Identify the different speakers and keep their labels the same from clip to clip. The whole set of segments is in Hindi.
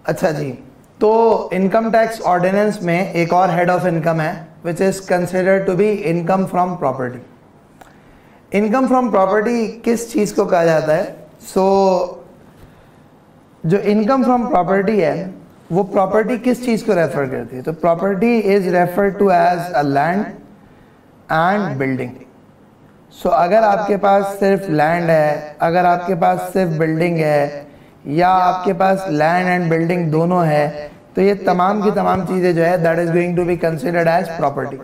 Speaker 1: अच्छा जी, तो इनकम टैक्स ऑर्डिनेंस में एक और हेड ऑफ इनकम है which is considered to be income from property. Income from property किस चीज को कहा जाता है? जो इनकम फ्रॉम प्रॉपर्टी है वो प्रॉपर्टी किस चीज को रेफर करती है? तो property is refer to as a land and building. So अगर आपके पास सिर्फ लैंड है, अगर आपके पास सिर्फ बिल्डिंग है, या आपके पास लैंड एंड बिल्डिंग दोनों है, तो ये तमाम की तमाम चीज़ें जो है that is going to be considered as property.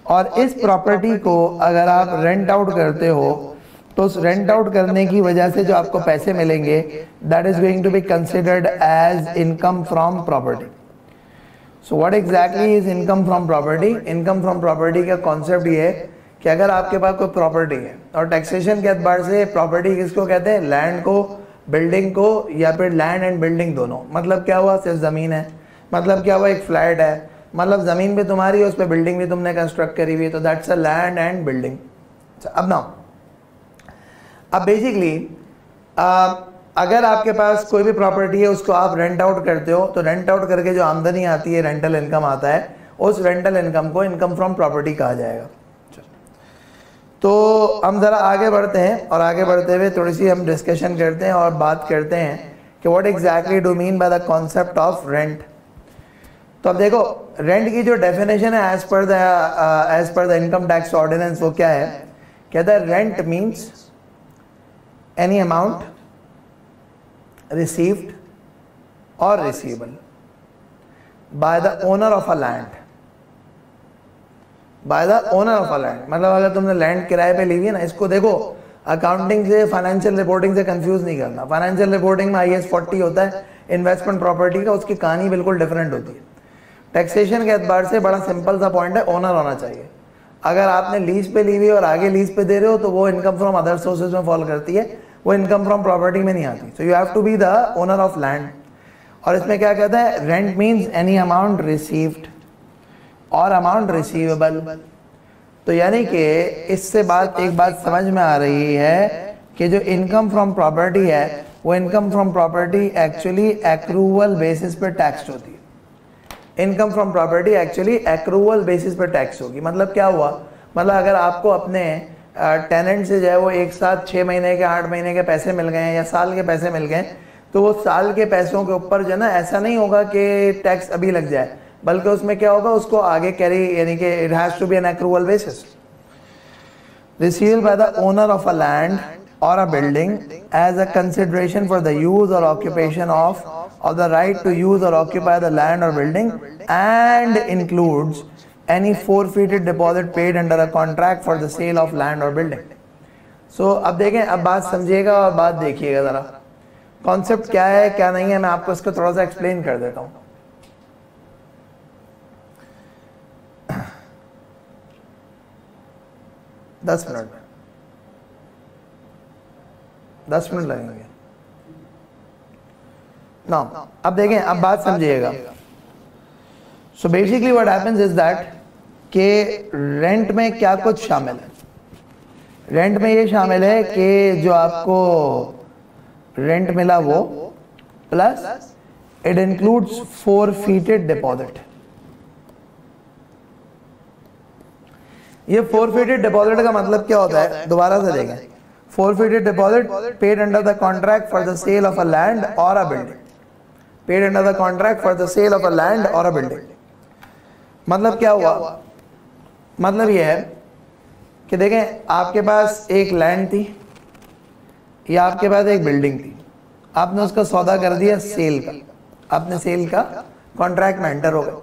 Speaker 1: और इस प्रॉपर्टी को अगर आप रेंट आउट करते हो तो उस रेंट आउट करने की वजह से जो आपको पैसे मिलेंगे that is going to be considered as income from property. So what exactly is income from property? Income from property का कॉन्सेप्ट ये है कि अगर आपके पास कोई प्रॉपर्टी है, और टैक्सेशन के एतबार से प्रॉपर्टी किसको कहते हैं? लैंड को, बिल्डिंग को, या फिर लैंड एंड बिल्डिंग दोनों। मतलब क्या हुआ? सिर्फ ज़मीन है। मतलब क्या हुआ? एक फ्लैट है। मतलब ज़मीन भी तुम्हारी है, उस पर बिल्डिंग भी तुमने कंस्ट्रक्ट करी हुई है, तो that's a land and building. अब बेसिकली अगर आपके पास कोई भी प्रॉपर्टी है उसको आप रेंट आउट करते हो, तो रेंट आउट करके जो आमदनी आती है, रेंटल इनकम आता है, उस रेंटल इनकम को इनकम फ्रॉम प्रॉपर्टी कहा जाएगा। तो हम ज़रा आगे बढ़ते हैं, और आगे बढ़ते हुए थोड़ी सी हम डिस्कशन करते हैं और बात करते हैं कि what exactly do mean by the concept of rent. तो अब देखो, रेंट की जो डेफिनेशन है as per the income tax ordinance वो क्या है? कहता है rent means any amount received और receivable by the owner of a land, by the owner of a land. मतलब अगर तुमने लैंड किराए पे ली हुई है ना, इसको देखो अकाउंटिंग से, फाइनेंशियल रिपोर्टिंग से कंफ्यूज नहीं करना। फाइनेंशियल रिपोर्टिंग में IAS 40 होता है इन्वेस्टमेंट प्रॉपर्टी का, उसकी कहानी बिल्कुल डिफरेंट होती है। टैक्सेशन के एतबार से बड़ा सिंपल सा पॉइंट है, ओनर होना चाहिए। अगर आपने लीज पे ली हुई और आगे लीज पे दे रहे हो तो वो इनकम फ्रॉम अदर सोर्सेज में फॉल करती है, वो इनकम फ्रॉम प्रॉपर्टी में नहीं आती। So you have to be the owner of land. और इसमें क्या कहता है? Rent means any amount received और अमाउंट रिसीवेबल। तो यानी कि इससे एक बात समझ में आ रही है कि जो इनकम फ्रॉम प्रॉपर्टी है वो income from property actually accrual basis पे टैक्स होती है। Income from property actually accrual basis पे टैक्स होगी। मतलब क्या हुआ? मतलब अगर आपको अपने टेनेंट से जो है वो एक साथ 6 महीने के, 8 महीने के पैसे मिल गए या साल के पैसे मिल गए, तो वो साल के पैसों के ऊपर जो है ना, ऐसा नहीं होगा कि टैक्स अभी लग जाए, बल्कि उसमें क्या होगा, उसको आगे कैरी, यानी कि it has to be an accrual basis. Received by the owner of a land or a building as a consideration for the use or occupation of the right to use or occupy the land or building, and includes any forfeited deposit paid under a contract for the sale of land or building. So अब देखें, अब बात समझिएगा और बात देखिएगा ज़रा, कॉन्सेप्ट क्या है क्या नहीं है, मैं आपको इसको थोड़ा सा एक्सप्लेन कर देता हूँ। दस मिनट लगेंगे ना। अब देखें, अब बात समझिएगा। So basically what happens is that कि रेंट में क्या कुछ शामिल है? रेंट में ये शामिल है कि जो आपको रेंट मिला वो, प्लस इट इंक्लूड्स फोरफीटेड डिपॉजिट। ये फोरफीटेड डिपॉजिट का मतलब क्या होता है? दोबारा से देखें, forfeited deposit paid under the contract for the sale of a land or a building, paid under the contract for the sale of a land or a building। मतलब क्या हुआ? मतलब ये है कि देखें, आपके पास एक लैंड थी या आपके पास एक बिल्डिंग थी, आपने उसका सौदा कर दिया सेल का, आपने सेल का कॉन्ट्रैक्ट में एंटर हो गए।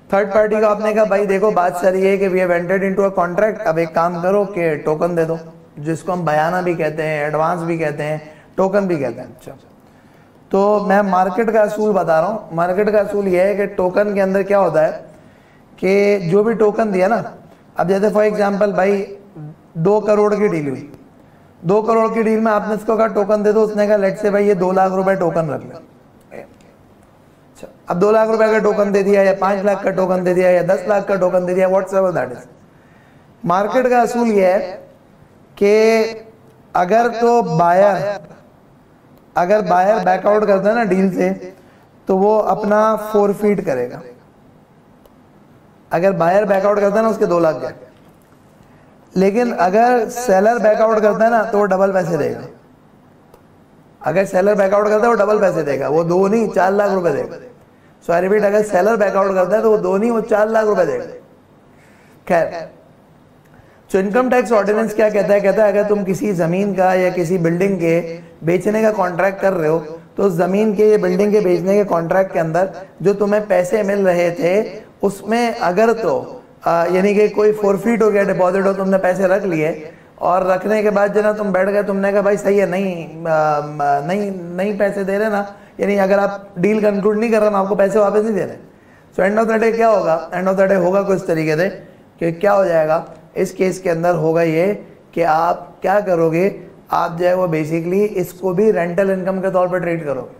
Speaker 1: थर्ड पार्टी को आपने कहा भाई देखो बात सारी है कि we have entered into a contract, अब एक काम करो कि टोकन दे दो, जिसको हम बयाना भी कहते हैं, एडवांस भी कहते हैं, टोकन भी कहते हैं। अच्छा, तो मैं मार्केट का असूल बता रहा हूँ। मार्केट का असूल यह है कि टोकन के अंदर क्या होता है कि जो भी टोकन दिया ना, अब जैसे फॉर एग्जांपल भाई 2 करोड़ की डील हुई, 2 करोड़ की डील में आपने इसको कहा टोकन दे दो, उसने कहा लेट से भाई ये 2 लाख रुपए टोकन रख ले। अच्छा, अब 2 लाख रुपए का टोकन दे दिया, या 5 लाख का टोकन दे दिया, या 10 लाख का टोकन दे दिया, व्हाट्सएवर दैट इज। मार्केट का असूल यह है कि अगर बायर बैकआउट करता है ना डील से, तो वो अपना फोरफीट करेगा। अगर बायर बैकआउट करता है ना उसके 2 लाख गए, लेकिन अगर सेलर बैकआउट करता है ना तो वो डबल पैसे देगा। अगर सेलर बैकआउट करता है वो डबल पैसे देगा, वो 2 नहीं 4 लाख रुपए देगा। सो आई रिपीट, अगर सेलर बैकआउट करता है तो वो 2 नहीं वो 4 लाख रुपए देगा। खैर, तो इनकम टैक्स ऑर्डिनेंस क्या कहता है? कहता है अगर तुम किसी जमीन का या किसी बिल्डिंग के बेचने का कॉन्ट्रैक्ट कर रहे हो तो उस जमीन के या बिल्डिंग के बेचने के कॉन्ट्रैक्ट के अंदर जो तुम्हें पैसे मिल रहे थे उसमें अगर तो यानी कि कोई फोरफीट हो गया, डिपॉजिट हो, तुमने पैसे रख लिए और रखने के बाद जो ना तुम बैठ गए, तुमने कहा भाई सही है, नहीं पैसे दे रहे ना, यानी अगर आप डील कंक्लूड नहीं कर रहे ना आपको पैसे वापस नहीं दे रहे। So end of the day क्या होगा? एंड ऑफ द डे होगा कुछ तरीके से कि क्या हो जाएगा इस केस के अंदर? होगा ये कि आप क्या करोगे, आप जो है वो बेसिकली इसको भी रेंटल इनकम के तौर पर ट्रीट करोगे।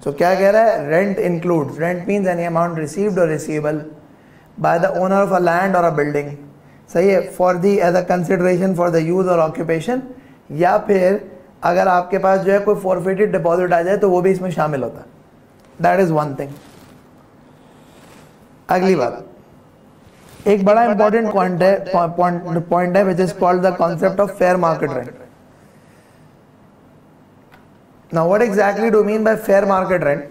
Speaker 1: सो क्या कह रहा है? Rent includes, rent means any amount received और receivable by the owner of a land और अ बिल्डिंग, सही है, for the as a consideration for the use और ऑक्यूपेशन, या फिर अगर आपके पास जो है कोई फॉरफिटेड डिपॉजिट आ जाए तो वो भी इसमें शामिल होता है। That is one thing. अगली बात, एक बड़ा इंपॉर्टेंट पॉइंट है which is called the concept of fair market rent. Now what exactly do mean by fair market rent?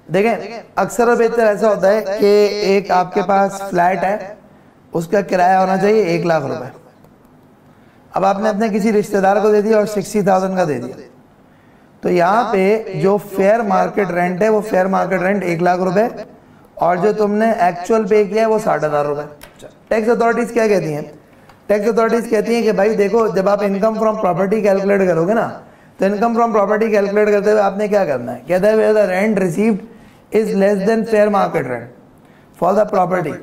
Speaker 1: देखें, अक्सर और बेहतर ऐसा होता है कि एक आपके पास फ्लैट है, उसका किराया होना चाहिए 1 लाख रुपए। अब आपने अपने किसी रिश्तेदार को दे दिया और 60,000 का दे दिया, तो यहाँ पे जो फेयर मार्केट रेंट है वो फेयर मार्केट रेंट 1 लाख रुपए, और जो तुमने एक्चुअल पे किया है वो 60,000 रुपए। टैक्स अथॉरिटीज क्या कहती हैं? टैक्स अथॉरिटीज कहती हैं कि भाई देखो, जब आप इनकम फ्रॉम प्रॉपर्टी कैलकुलेट करोगे ना, तो इनकम फ्रॉम प्रॉपर्टी कैलकुलेट करते हुए आपने क्या करना है? कहता है the rent received is less than fair market rent for the property,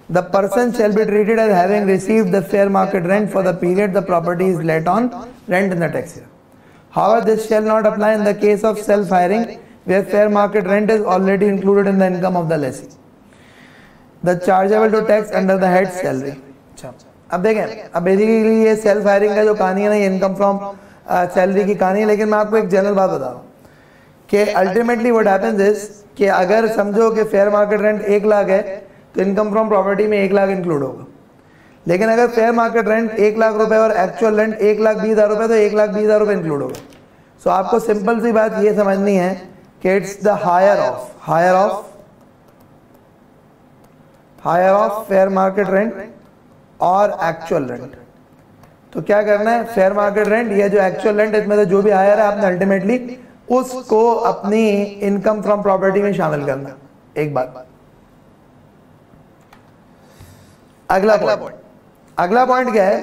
Speaker 1: the person shall be treated as having received the fair market rent for the period the property is let on rent in the tax year. However, this shall not apply in the case of self-hiring where fair market rent is already included in the income of the lessee, the chargeable to tax under the head salary. अब देखें, अब बेसिकली ये सेल्फ हायरिंग का जो कहानी है ना, ये इनकम फ्रॉम सैलरी की कहानी है, लेकिन मैं आपको एक जनरल बात बता रहा हूँ कि अल्टीमेटली व्हाट हैपेंस इज कि अगर समझो कि फेयर मार्केट रेंट 1 लाख है तो इनकम फ्रॉम प्रॉपर्टी में 1 लाख इंक्लूड होगा। लेकिन अगर फेयर मार्केट रेंट 1 लाख रुपए और एक्चुअल रेंट 1,20,000 रुपए, तो 1,20,000 रुपए इंक्लूड होगा। सो आपको सिंपल सी बात ये समझनी है कि it's the higher of fair market rent और एक्चुअल रेंट। तो क्या करना है? फेयर मार्केट रेंट या जो एक्चुअल रेंट, इसमें से जो भी हायर है आपने अल्टीमेटली उसको अपनी इनकम फ्रॉम प्रॉपर्टी में शामिल करना। एक बात। अगला पॉइंट क्या है?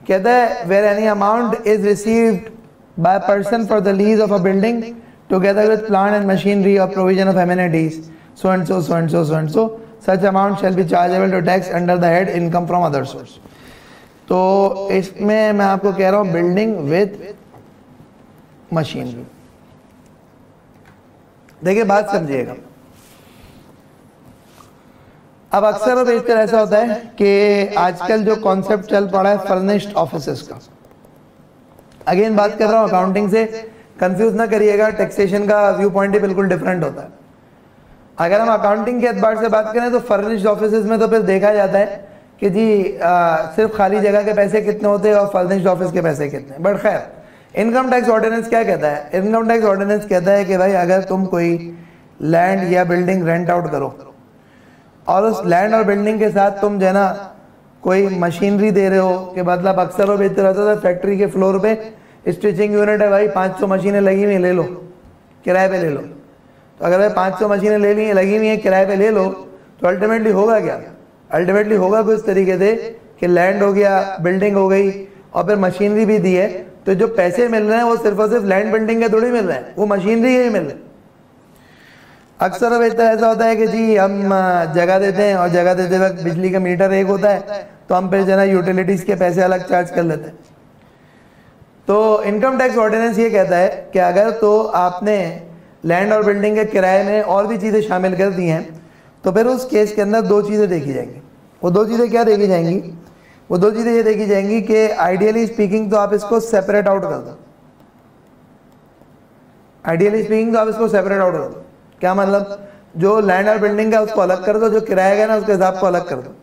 Speaker 1: कहता है where any amount is received by person for the lease of a building together with plant and machinery और provision of amenities so and so such amount shall be chargeable to tax under the head income from other source. तो इसमें मैं आपको कह रहा हूं बिल्डिंग विद मशीनरी। देखिए बात समझिएगा, अब अक्सर और बेशतर ऐसा होता है कि आजकल जो कॉन्सेप्ट चल पड़ा है फर्निश्ड ऑफिसेस का, अगेन बात कर रहा हूं अकाउंटिंग से, कंफ्यूज ना करिएगा, टैक्सेशन का व्यू पॉइंट ही बिल्कुल डिफरेंट होता है। अगर हम अकाउंटिंग के एतबार से बात करें तो फर्निश्ड ऑफिसेस में तो फिर देखा जाता है कि जी सिर्फ खाली जगह के पैसे कितने होते हैं और फर्निश्ड ऑफिस के पैसे कितने। बट खैर, इनकम टैक्स ऑर्डिनेंस क्या कहता है? इनकम टैक्स ऑर्डिनेंस कहता है कि भाई अगर तुम कोई लैंड या बिल्डिंग रेंट आउट करो और उस लैंड और बिल्डिंग के साथ तुम जो है ना कोई मशीनरी दे रहे हो, कि मतलब अक्सर और बेहतर होता था फैक्ट्री के फ्लोर पे स्टिचिंग यूनिट है भाई, 500 मशीनें लगी हुई ले लो, किराए पे ले लो। तो अगर भाई 500 मशीनें ले ली लगी हुई हैं, किराए पे ले लो, तो अल्टीमेटली होगा क्या? अल्टीमेटली होगा कुछ तरीके से कि लैंड हो गया, बिल्डिंग हो गई और फिर मशीनरी भी दी है, तो जो पैसे मिल रहे हैं वो सिर्फ और सिर्फ लैंड बिल्डिंग के थोड़ी मिल रहे हैं, वो मशीनरी के ही मिल रहे हैं। अक्सर अब ऐसा होता है कि जी हम जगह देते हैं और जगह देते वक्त बिजली का मीटर एक होता है, तो हम फिर जो है यूटिलिटीज के पैसे अलग चार्ज कर लेते हैं। तो इनकम टैक्स ऑर्डिनेंस ये कहता है कि अगर तो आपने लैंड और बिल्डिंग के किराए में और भी चीज़ें शामिल कर दी हैं, तो फिर उस केस के अंदर 2 चीज़ें देखी जाएंगी। वो दो चीज़ें क्या देखी जाएंगी, वो दो चीज़ें ये देखी जाएंगी कि आइडियली स्पीकिंग तो आप इसको सेपरेट आउट कर दो, आइडियली स्पीकिंग तो आप इसको सेपरेट आउट कर दो। क्या मतलब, जो लैंड और बिल्डिंग का उसको अलग कर दो, जो किराया का ना उसके हिसाब को अलग कर दो।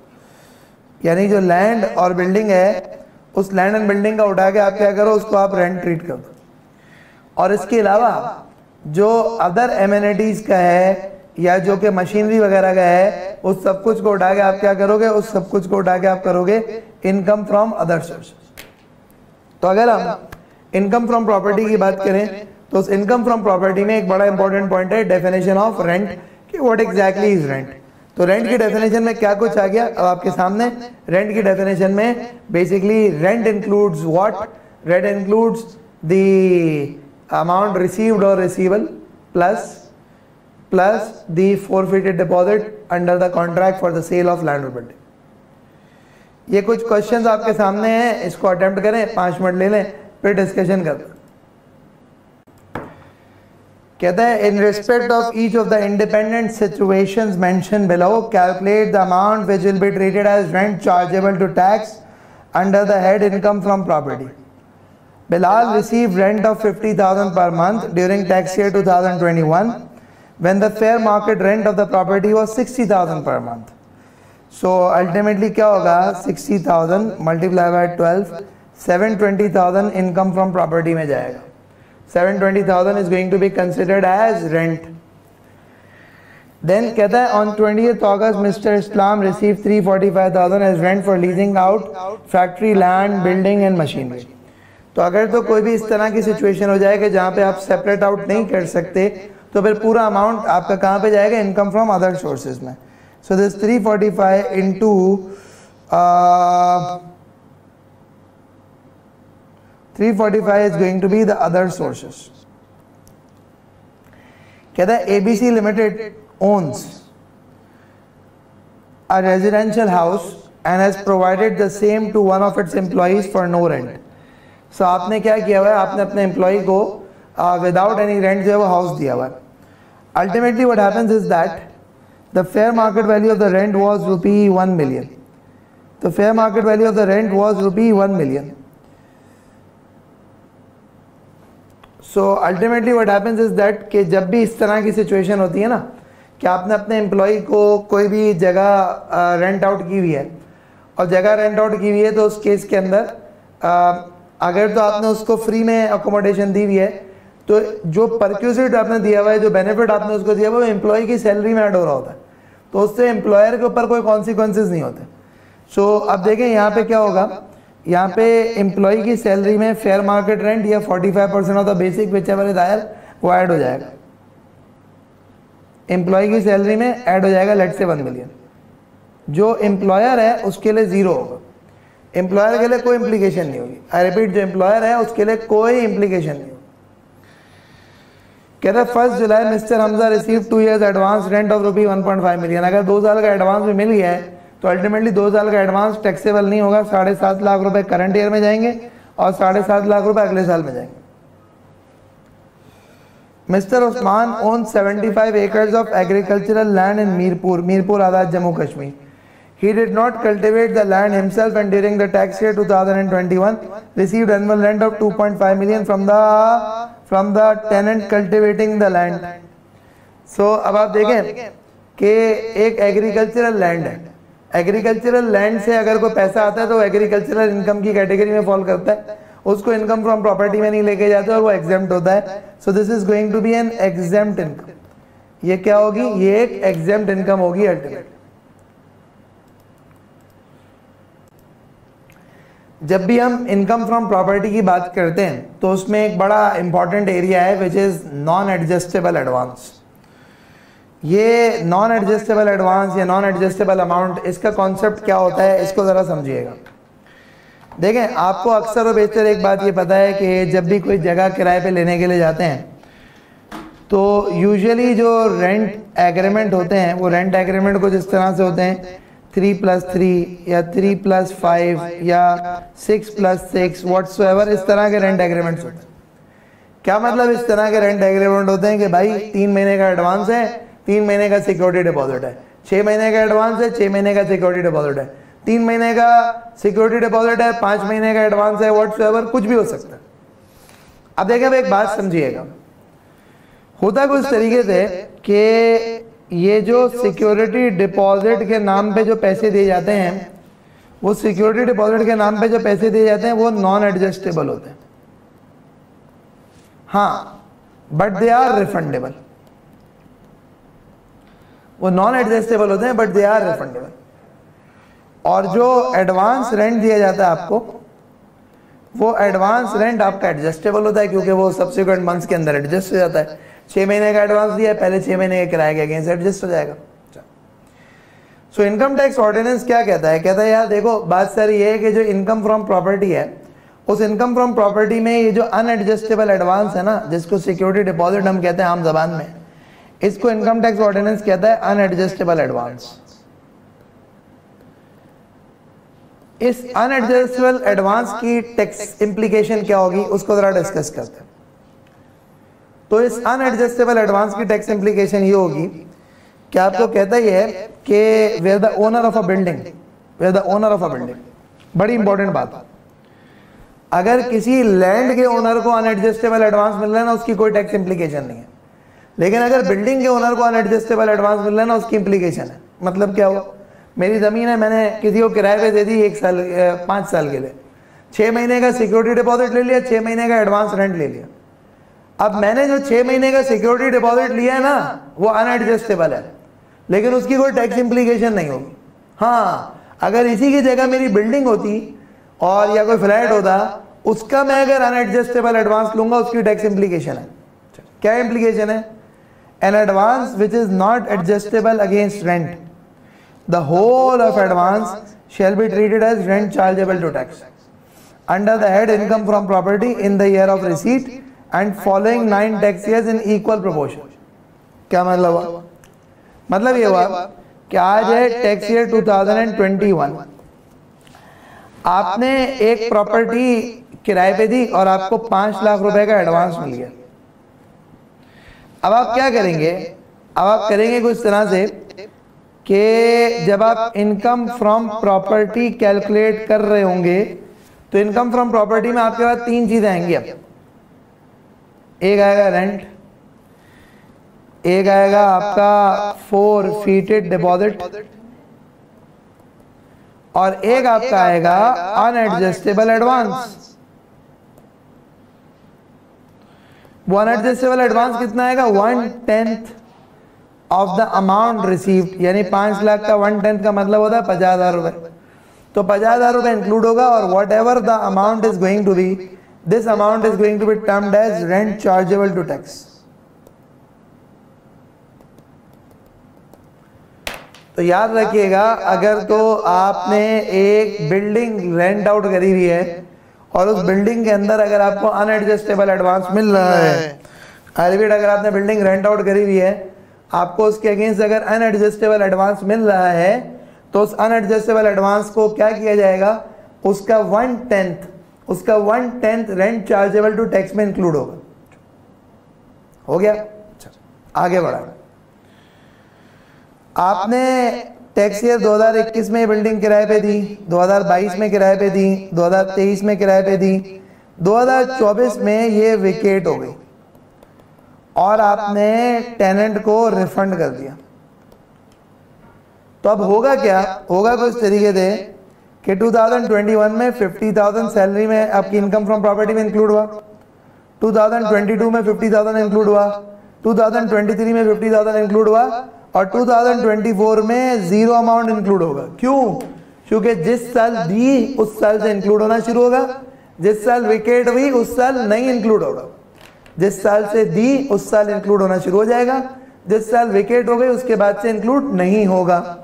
Speaker 1: यानी जो लैंड और बिल्डिंग है उस लैंड एंड बिल्डिंग का उठा के आप क्या करो, उसको आप रेंट ट्रीट कर दो। और इसके अलावा जो अदर एमिनिटीज का है या जो कि मशीनरी वगैरह का है उस सब कुछ को उठा के आप क्या करोगे, उस सब कुछ को उठा के आप करोगे इनकम फ्रॉम अदर सोर्सेज। तो अगर हम इनकम फ्रॉम प्रॉपर्टी की बात करें तो उस इनकम फ्रॉम प्रॉपर्टी में एक बड़ा इंपॉर्टेंट पॉइंट है डेफिनेशन ऑफ रेंट, कि व्हाट एग्जैक्टली इज रेंट। तो रेंट की डेफिनेशन में क्या कुछ आ गया अब आपके सामने। रेंट की डेफिनेशन में basically rent includes what, rent includes the amount received और receivable plus the forfeited deposit under the contract for the sale of land और बिल्डिंग। ये कुछ क्वेश्चंस आपके सामने हैं, इसको अटेम्प्ट करें, 5 मिनट ले लें, फिर डिस्कशन करते हैं। कहता है in respect of each of the independent situations mention below calculate the amount which will be treated as rent chargeable to tax under the head income from property. Bilal received rent of 50,000 per month during tax year 2021 when the fair market rent of the property was 60,000 per month. So ultimately क्या होगा, 60,000 multiplied by 12, 720,000 income from property में जाएगा। 720,000 is going to be considered as rent. Then कहता है on 20th August Mr. Islam received 345,000 as rent for leasing out factory land, building and machinery. तो अगर तो कोई भी इस तरह की सिचुएशन हो जाए कि जहाँ पे आप सेपरेट आउट नहीं कर सकते तो फिर पूरा अमाउंट आपका कहाँ पे जाएगा, इनकम फ्रॉम अदर सोर्सेज में। So this 345 into 345 is going to be the other sources. कहता है ABC limited owns a residential house and has provided the same to one of its employees for no rent. So आपने क्या किया हुआ है, आपने अपने एम्प्लॉय को विदाउट एनी रेंट जो है वो हाउस दिया हुआ है। Ultimately what happens is that the fair market value of the rent was rupee 1 million. तो fair market value of the rent was rupee 1 million. So ultimately what happens is that कि जब भी इस तरह की सिचुएशन होती है ना कि आपने अपने एम्प्लॉय को कोई भी जगह रेंट आउट की हुई है और जगह रेंट आउट की हुई है तो उस केस के अंदर अगर तो आपने उसको फ्री में अकोमोडेशन दी हुई है तो जो परक्यूजिट आपने दिया हुआ है, जो बेनिफिट आपने उसको दिया हुआ है वो एम्प्लॉय की सैलरी में ऐड हो रहा होता है, तो उससे एम्प्लॉयर के ऊपर कोई कॉन्सिक्वेंसेज नहीं होते। सो अब देखें यहाँ पे क्या होगा, यहाँ पे एम्प्लॉय की सैलरी में फेयर मार्केट रेंट या 45% of the basic whichever is higher वो ऐड हो जाएगा, एम्प्लॉय की सैलरी में ऐड हो जाएगा, लेट्स से 1 मिलियन। जो एम्प्लॉयर है उसके लिए 0 होगा, एम्प्लॉयर के लिए कोई इंप्लीकेशन नहीं होगी। आई रिपीट, जो एम्प्लॉयर है उसके लिए कोई इंप्लीकेशन नहीं होगी। कहता है 1 July mister Hamza receive 2 years advance rent of rupee 1.5 million. अगर 2 साल का एडवांस भी मिल गया है तो अल्टीमेटली 2 साल का एडवांस टैक्सेबल नहीं होगा। 7.5 लाख रुपए करंट ईयर में जाएंगे और 7.5 लाख रुपए अगले साल में जाएंगे। Mister Usman own 75 acres of agricultural land in Mirpur Azad Jammu Kashmir. He did not cultivate the land himself and during the tax year 2021 received annual rent of 2.5 million from the tenant cultivating the land. So अब आप देखें कि एक एग्रीकल्चरल लैंड है, एग्रीकल्चरल लैंड से अगर कोई पैसा आता है तो एग्रीकल्चरल इनकम की कैटेगरी में फॉल करता है, उसको इनकम फ्रॉम प्रॉपर्टी में नहीं लेके जाते और वो एग्जेम्प्ट होता है। So this is going to be an exempt income. ये क्या होगी, ये एक एग्जेम्प्ट इनकम होगी अल्टीमेटली। जब भी हम इनकम फ्रॉम प्रॉपर्टी की बात करते हैं तो उसमें एक बड़ा इंपॉर्टेंट एरिया है which is non adjustable advance. ये नॉन एडजस्टेबल एडवांस या नॉन एडजस्टेबल अमाउंट, इसका कॉन्सेप्ट क्या होता है इसको ज़रा समझिएगा। देखें, आपको अक्सर और बेहतर एक बात ये पता है कि जब भी कोई जगह किराए पे लेने के लिए जाते हैं तो यूजुअली जो रेंट एग्रीमेंट होते हैं वो रेंट एग्रीमेंट कुछ इस तरह से होते हैं 3+3 या 3+5 या 6+6 व्हाटसोएवर, इस तरह के रेंट एग्रीमेंट्स होते हैं। क्या मतलब इस तरह के रेंट एग्रीमेंट होते हैं कि भाई 3 महीने का एडवांस है, 3 महीने का सिक्योरिटी डिपॉजिट है, 6 महीने का एडवांस है, 6 महीने का सिक्योरिटी डिपॉजिट है, 3 महीने का सिक्योरिटी डिपॉजिट है, 5 महीने का एडवांस है, व्हाटसोएवर कुछ भी हो सकता है। अब देखिए, अब एक बात समझिएगा, होता कुछ तरीके से कि ये जो सिक्योरिटी डिपॉजिट के नाम पे जो पैसे दिए जाते हैं, वो सिक्योरिटी डिपॉजिट के नाम पे जो पैसे दिए जाते हैं वो नॉन एडजस्टेबल होते हैं, हाँ, बट दे आर रिफंडेबल। वो नॉन एडजस्टेबल होते हैं बट दे आर रिफंडेबल। और जो एडवांस रेंट दिया जाता है आपको, वो एडवांस रेंट आपका एडजस्टेबल होता है, क्योंकि वो सब्सिक्वेंट मंथ्स के अंदर एडजस्ट हो जाता है। 6 महीने का एडवांस दिया है, पहले 6 महीने के किराए के अगेंस्ट एडजस्ट हो जाएगा। सो इनकम टैक्स ऑर्डिनेंस क्या कहता है? कहता है यार देखो, बात सारी ये है कि जो इनकम फ्रॉम प्रॉपर्टी है, उस इनकम फ्रॉम प्रॉपर्टी में ये जो अनएडजस्टेबल एडवांस है ना, जिसको सिक्योरिटी डिपॉजिट हम कहते हैं आम जबान में, इसको इनकम टैक्स ऑर्डिनेंस कहता है अनएडजस्टेबल एडवांस। इस अनएडजस्टेबल एडवांस की टैक्स इंप्लीकेशन क्या होगी, उसको जरा डिस्कस करते हैं। तो इस अनएडजस्टेबल एडवांस की टैक्स इंप्लीकेशन ये होगी कि आपको कहता ही है कि we are the owner of a building, we are the owner of a building. बड़ी इंपॉर्टेंट बात, अगर किसी लैंड के ओनर को अनएडजस्टेबल एडवांस मिल रहा है ना, उसकी कोई टैक्स इंप्लीकेशन नहीं है। लेकिन अगर बिल्डिंग के ओनर को अनएडजस्टेबल एडवांस मिल रहा है ना, उसकी इंप्लीकेशन है। मतलब क्या हुआ, मेरी जमीन है, मैंने किसी को किराए पे दे दी 5 साल के लिए, 6 महीने का सिक्योरिटी डिपॉजिट ले लिया, 6 महीने का एडवांस रेंट ले लिया। अब मैंने जो 6 महीने का सिक्योरिटी डिपॉजिट लिया है ना, वो अनएडजस्टेबल है, लेकिन उसकी कोई टैक्स इंप्लीकेशन नहीं होगी। हाँ, अगर इसी की जगह मेरी बिल्डिंग होती और या कोई फ्लैट होता, उसका मैं अगर अनएडजस्टेबल एडवांस लूंगा, उसकी टैक्स इंप्लीकेशन है। क्या इंप्लीकेशन है? An advance which is not adjustable against rent, the whole of advance shall be treated as rent chargeable to tax under the head income from property in the year of receipt and following 9 tax years in equal proportion। क्या मतलब हुआ? मतलब ये हुआ कि आज है टैक्स ईयर 2021, आपने एक प्रॉपर्टी किराए पे दी और आपको 5 लाख रुपए का एडवांस मिल गया। अब आप क्या करेंगे? अब आप करेंगे कुछ तरह से कि जब आप इनकम फ्रॉम प्रॉपर्टी कैलकुलेट कर रहे होंगे, तो इनकम फ्रॉम प्रॉपर्टी में आपके पास 3 चीजें आएंगी। अब एक आएगा रेंट, एक आएगा आपका फोरफीटेड डिपॉजिट, और एक आपका आएगा अनएडजस्टेबल एडवांस। वो अनएडजस्टेबल एडवांस कितना आएगा? 1/10 ऑफ द अमाउंट रिसीव्ड, यानी 5 लाख का 1/10 का मतलब होता है 50,000 रुपए। तो 50,000 रुपए इंक्लूड होगा, और whatever the amount is going to be, this amount is going to be termed as rent chargeable to tax. तो याद रखिएगा, अगर तो आपने एक बिल्डिंग रेंट आउट करी हुई है और उस बिल्डिंग के अंदर अगर आपको अनएडजस्टेबल एडवांस मिल रहा है, अगर आपने बिल्डिंग रेंट आउट करी हुई है, आपको उसके अगेंस्ट अगर अनएडजस्टेबल एडवांस मिल रहा है, तो उस अनएडजस्टेबल एडवांस को क्या किया जाएगा? उसका 1/10 रेंट चार्जेबल टू टैक्स में इंक्लूड होगा। हो गया? आगे बढ़ा, आपने टैक्स ईयर 2021 में बिल्डिंग किराए पे दी, 2022 में किराए पे दी, 2023 में किराए पे दी, 2024 में ये वेकेट हो गई और आपने टेनेंट को रिफंड कर दिया। तो अब होगा क्या? होगा कुछ तरीके से कि 2021 में 50,000 सैलरी में आपकी इनकम फ्रॉम प्रॉपर्टी में इंक्लूड हुआ, 2022 में 50,000 इंक्लूड हुआ, 2023 में 50,000 इंक्लूड हुआ, और 2024 में 0 अमाउंट इंक्लूड होगा। क्यों? क्योंकि जिस साल दी उस साल से इंक्लूड होना शुरू होगा, जिस साल विकेट हुई उस साल नहीं इंक्लूड होगा। जिस साल से दी उस साल इंक्लूड होना शुरू हो जाएगा, जिस साल विकेट हो गई उसके बाद से इंक्लूड नहीं होगा।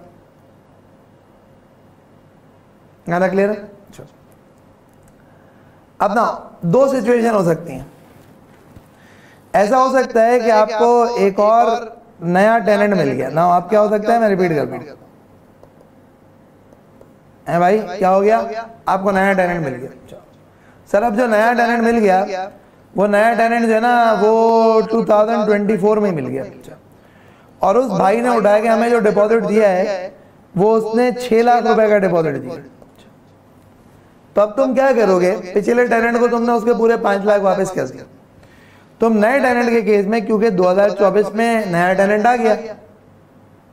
Speaker 1: गाना क्लियर है? अब ना 2 सिचुएशन हो सकती हैं। ऐसा हो सकता है कि आपको एक और नया टेनेंट मिल गया ना। आप क्या हो सकता है, मैं रिपीट करता हूं भाई, क्या हो गया? आपको नया टेनेंट मिल गया। सर अब जो नया टेनेंट मिल गया, वो नया टेनेंट जो है ना, वो 2024 में मिल गया। और उस भाई ने उठाया कि हमें जो डिपॉजिट दिया है वो उसने 6 लाख रुपए का डिपॉजिट दिया। तो अब तुम क्या करोगे, पिछले टेनेंट को तुमने उसके पूरे 5 लाख वापस कर दिया। तुम नए टेनेंट के केस में, क्योंकि 2024 में नया टेनेंट आ गया,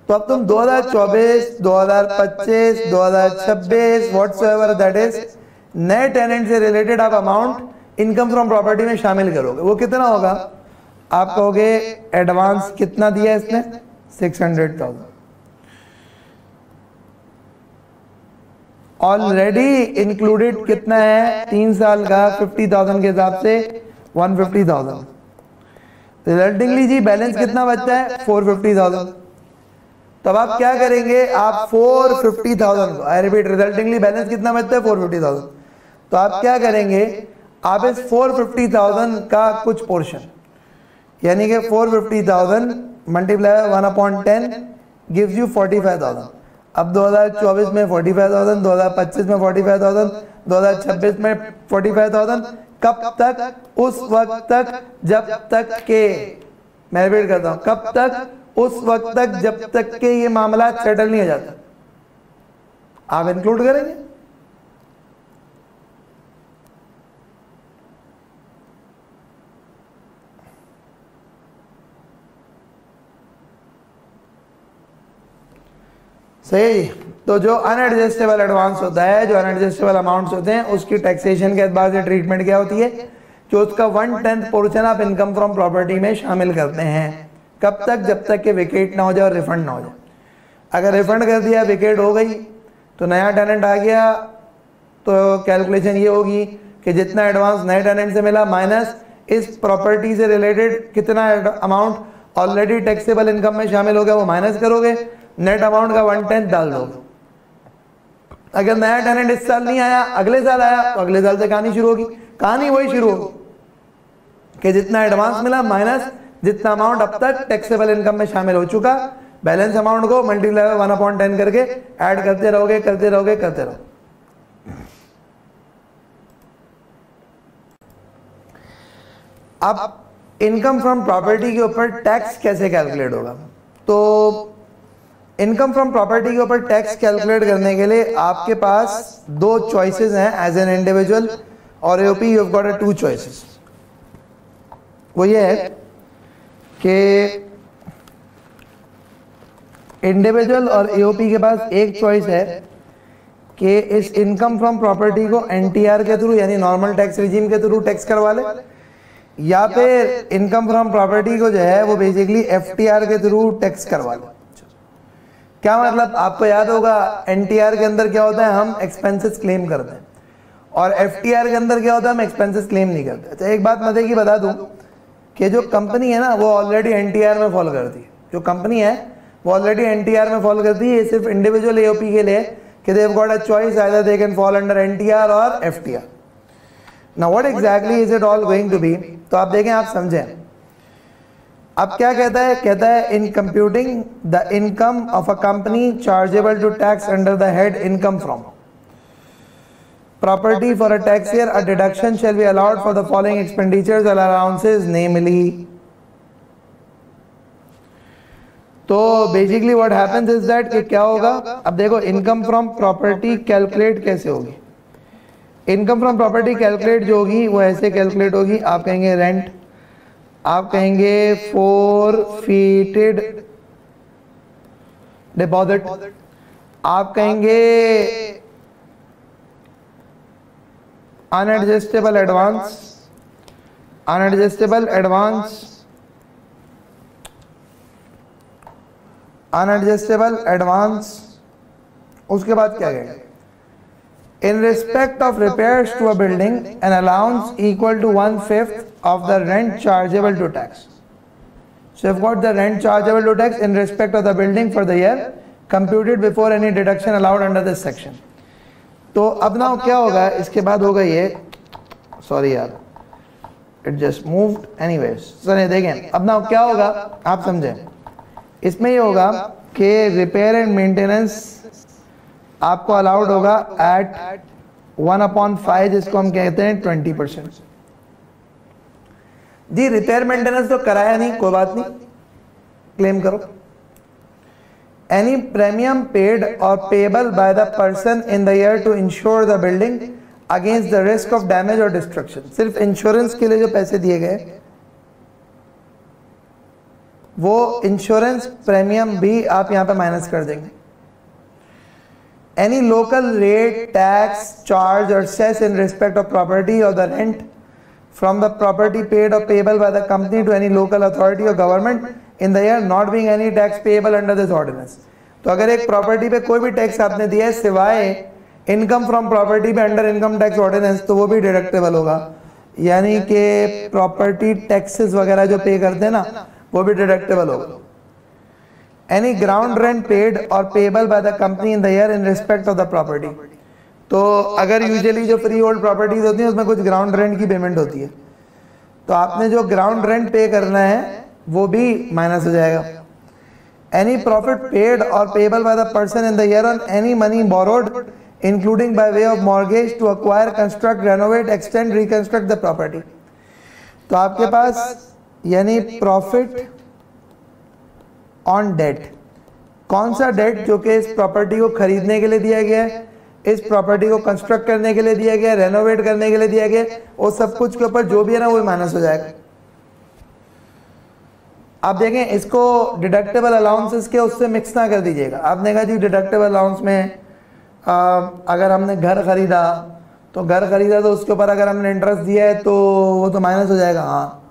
Speaker 1: तो अब तुम 2024, 2025, 2026 व्हाटसोएवर दैट इज नए टेनेंट से रिलेटेड आप अमाउंट इनकम फ्रॉम प्रॉपर्टी में शामिल करोगे। वो कितना होगा, आप कहोगे एडवांस कितना दिया इसने, 600,000। ऑलरेडी इंक्लूडेड कितना है, 3 साल का 50,000 के हिसाब से 150,000। रिजल्टिंगली जी बैलेंस कितना बचता है, 450,000। तब आप क्या करेंगे, आप 450,000 को, आई रिपीट रिजल्टिंगली बैलेंस कितना बचता है, 450,000। तो आप क्या करेंगे, आप इस 450,000 का कुछ पोर्शन, यानी कि 450,000 मल्टीप्लाई 1/10 गिव्स यू 45,000। अब 2024 में 45,000, 2025 में 45,000, 2026 में 45,000। कब तक, उस वक्त तक जब तक के, मैं रिपीट करता हूं, कब तक, उस वक्त तक जब तक के ये मामला सेटल नहीं हो जाता, आप इंक्लूड करेंगे। सही। तो जो अनएडजस्टेबल एडवांस होता है, जो अनएडजस्टेबल अमाउंट्स होते हैं, उसकी टैक्सेशन के एतबार से ट्रीटमेंट क्या होती है कि उसका 1/10 पोर्शन आप इनकम फ्रॉम प्रॉपर्टी में शामिल करते हैं। कब तक, जब तक कि विकेट ना हो जाए और रिफंड ना हो जाए। अगर रिफंड कर दिया, विकेट हो गई, तो नया टेनेंट आ गया, तो कैलकुलेशन ये होगी कि जितना एडवांस नए टेनेंट से मिला माइनस इस प्रॉपर्टी से रिलेटेड कितना अमाउंट ऑलरेडी टैक्सेबल इनकम में शामिल हो गया, वो माइनस करोगे, नेट अमाउंट का 1/10 डाल दोगे। अगर नया टेनेंट इस साल नहीं आया, अगले साल आया, तो अगले साल से कहानी शुरू होगी। कहानी वही शुरू होगी कि जितना एडवांस मिला माइनस जितना अमाउंट अब तक टैक्सेबल इनकम में शामिल हो चुका, बैलेंस अमाउंट को मल्टीप्लाई 1/10 करके ऐड करते रहोगे, करते रहोगे, करते रहोगे। अब इनकम फ्रॉम प्रॉपर्टी के ऊपर टैक्स कैसे कैलकुलेट होगा, तो इनकम फ्रॉम प्रॉपर्टी के ऊपर टैक्स कैलकुलेट करने के लिए आपके पास 2 चॉइसेस हैं एज एन इंडिविजुअल और AOP. You have got 2 choices. वो ये है कि इंडिविजुअल और एओपी के पास एक चॉइस है कि इस इनकम फ्रॉम प्रॉपर्टी को एनटीआर के थ्रू, यानी नॉर्मल टैक्स रिजीम के थ्रू टैक्स करवा ले, या फिर इनकम फ्रॉम प्रॉपर्टी को जो है वो बेसिकली एफटीआर के थ्रू टैक्स करवा ले। क्या मतलब, आपको याद होगा एनटीआर के अंदर क्या होता है, हम एक्सपेंसेस क्लेम करते हैं, और एफटीआर के अंदर क्या होता है, हम एक्सपेंसेस क्लेम नहीं करते। अच्छा, एक बात मजे की बता दूं कि जो कंपनी है ना वो ऑलरेडी एनटीआर में फॉलो करती है। जो कंपनी है वो ऑलरेडी एनटीआर में फॉलो करती है। ये सिर्फ इंडिविजुअल एओपी के लिए कि they have got a choice, either they can fall under NTR और FTR. Now what exactly is it all going to be, तो आप देखें, आप समझें। अब क्या कहता है, कहता है in computing the income of a company chargeable to tax under the head income from property for a tax year, a deduction shall be allowed for the following expenditures और अलाउंसेस नेमली। तो basically what happens is that कि क्या होगा, अब देखो इनकम फ्रॉम प्रॉपर्टी कैलकुलेट कैसे होगी। इनकम फ्रॉम प्रॉपर्टी कैलकुलेट जो होगी वो ऐसे कैलकुलेट होगी, आप कहेंगे रेंट, आप कहेंगे फोरफीटेड डिपॉजिट, आप कहेंगे अनएडजस्टेबल एडवांस, अनएडजस्टेबल एडवांस, अनएडजस्टेबल एडवांस। उसके बाद क्या कहेंगे, in respect of repairs to a building, an allowance equal to 1/5 of the rent chargeable to tax. So you've got the rent chargeable to tax in respect of the building for the year computed before any deduction allowed under this section. तो अब ना क्या होगा, इसके बाद होगा ये, सॉरी यार it just moved anyways, चलिए देखें अब ना क्या होगा, आप समझें। इसमें ये होगा कि रिपेयर एंड मेंटेनेंस आपको अलाउड होगा एट 1/5, जिसको हम कहते हैं 20%। जी रिपेयर मेंटेनेंस तो कराया नहीं, कोई बात नहीं, क्लेम करो, एनी प्रीमियम पेड और payable by the person in the year to insure the building against the risk of damage or destruction. सिर्फ इंश्योरेंस के लिए जो पैसे दिए गए वो इंश्योरेंस प्रीमियम भी आप यहां पे माइनस कर देंगे। Any local rate, tax, charge और cess in respect of property और the rent from the property paid or payable by the company to any local authority or government in the year not being any tax payable under this ordinance। तो अगर एक प्रॉपर्टी पे कोई भी टैक्स आपने दिया है सिवाय इनकम फ्रॉम प्रॉपर्टी पे अंडर इनकम टैक्स ऑर्डिनेंस, तो वो भी डिडक्टेबल होगा। यानी कि प्रॉपर्टी टैक्सेस वगैरह जो पे करते हैं ना, वो भी डिडक्टेबल होगा। एनी ग्राउंड रेंट पेड और payable by the company in the year in respect of the property. तो अगर यूजुअली जो फ्री होल्ड प्रॉपर्टीज होती हैं उसमें कुछ ग्राउंड रेंट की पेमेंट होती है, तो आपने जो ग्राउंड रेंट पे करना है वो भी माइनस हो जाएगा। एनी प्रॉफिट पेड और payable by the person in the year on any money borrowed including by way of mortgage to acquire, construct, renovate, extend, reconstruct the property. तो आपके पास यानी प्रॉफिट ऑन डेट, कौन सा डेट जो कि इस प्रॉपर्टी को खरीदने के लिए दिया गया है, इस प्रॉपर्टी को कंस्ट्रक्ट करने के लिए दिया गया, रेनोवेट करने के लिए दिया गया, वो सब कुछ के ऊपर जो भी है ना वो माइनस हो जाएगा। आप देखें इसको डिडक्टेबल अलाउंसेस के उससे मिक्स ना कर दीजिएगा। आपने कहा जी डिडक्टेबल अलाउंस में अगर हमने घर खरीदा तो उसके ऊपर अगर हमने इंटरेस्ट दिया है तो वो तो माइनस हो जाएगा। हाँ,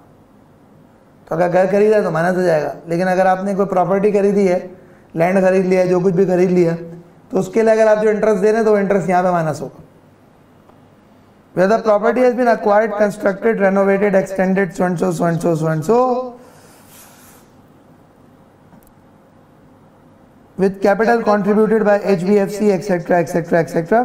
Speaker 1: तो अगर घर खरीदा है तो माइनस हो जाएगा। लेकिन अगर आपने कोई प्रॉपर्टी खरीदी है, लैंड खरीद लिया, जो कुछ भी खरीद लिया, तो उसके लिए अगर आप जो इंटरेस्ट दे रहे हैं तो इंटरेस्ट यहाँ पे माइनस होगा। Whether property has been acquired, constructed, renovated, extended, so and so, so and so, so and so, with capital contributed by HBFC, etc., etc., etc.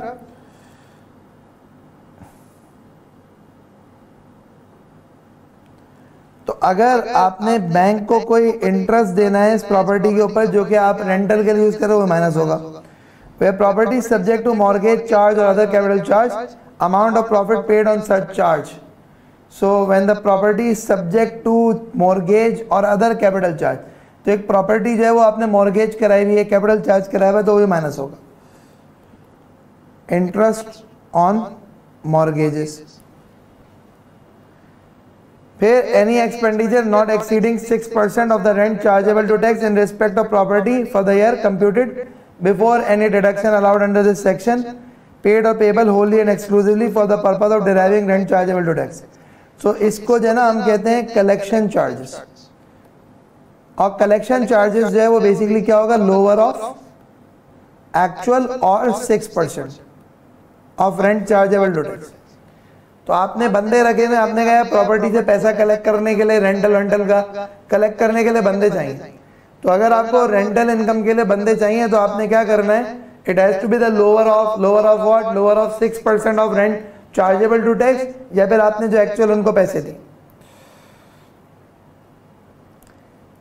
Speaker 1: तो अगर आपने बैंक को कोई इंटरेस्ट देना है इस प्रॉपर्टी के ऊपर जो कि आप रेंटल के लिए यूज करो, वो माइनस होगा। Where property is subject to mortgage charge or other capital charge, amount of profit paid on such charge. So when the property is subject to mortgage or other capital charge, तो एक प्रॉपर्टी जो है वो आपने मॉर्गेज कराई हुई है, कैपिटल चार्ज कराया हुआ है, तो वो माइनस होगा। Interest on mortgages. फिर any expenditure not exceeding 6% of the rent chargeable to tax in respect of property for the year computed before any deduction allowed under this section, paid or payable wholly and exclusively for the purpose of deriving rent chargeable to tax. So इसको जो है ना हम कहते हैं कलेक्शन चार्जेस। और कलेक्शन चार्जेस जो है वो बेसिकली क्या होगा, लोअर ऑफ एक्चुअल और 6% of rent chargeable to tax. तो आपने बंदे रखे हुए, आपने कहा प्रॉपर्टी से पैसा कलेक्ट करने के लिए, रेंटल का कलेक्ट करने के लिए बंदे चाहिए। तो अगर आपको रेंटल इनकम के लिए बंदे चाहिए तो आपने क्या करना है, it has to be the lower of what, lower of 6% of rent chargeable to tax, या फिर आपने जो एक्चुअल उनको पैसे दिए।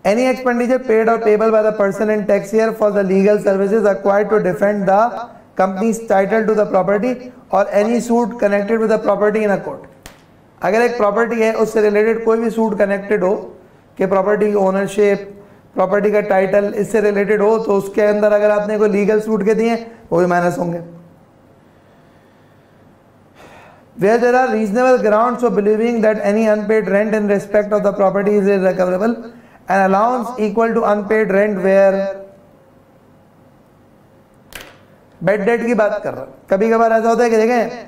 Speaker 1: एनी एक्सपेंडिचर पेड और payable by the person in tax year for the legal services acquired to defend the company's title to the property और any suit connected with the property in a court. अगर एक प्रॉपर्टी है उससे रिलेटेड कोई भी सूट कनेक्टेड हो कि प्रॉपर्टी की ओनरशिप, प्रॉपर्टी का टाइटल इससे रिलेटेड हो, तो उसके अंदर अगर आपने कोई लीगल सूट के दिए वो भी माइनस होंगे। Where there are reasonable grounds for believing that any unpaid rent in respect of the property is irrecoverable, an allowance equal to unpaid rent where bed date की बात कर रहा हूं। कभी कभार ऐसा होता है कि देखें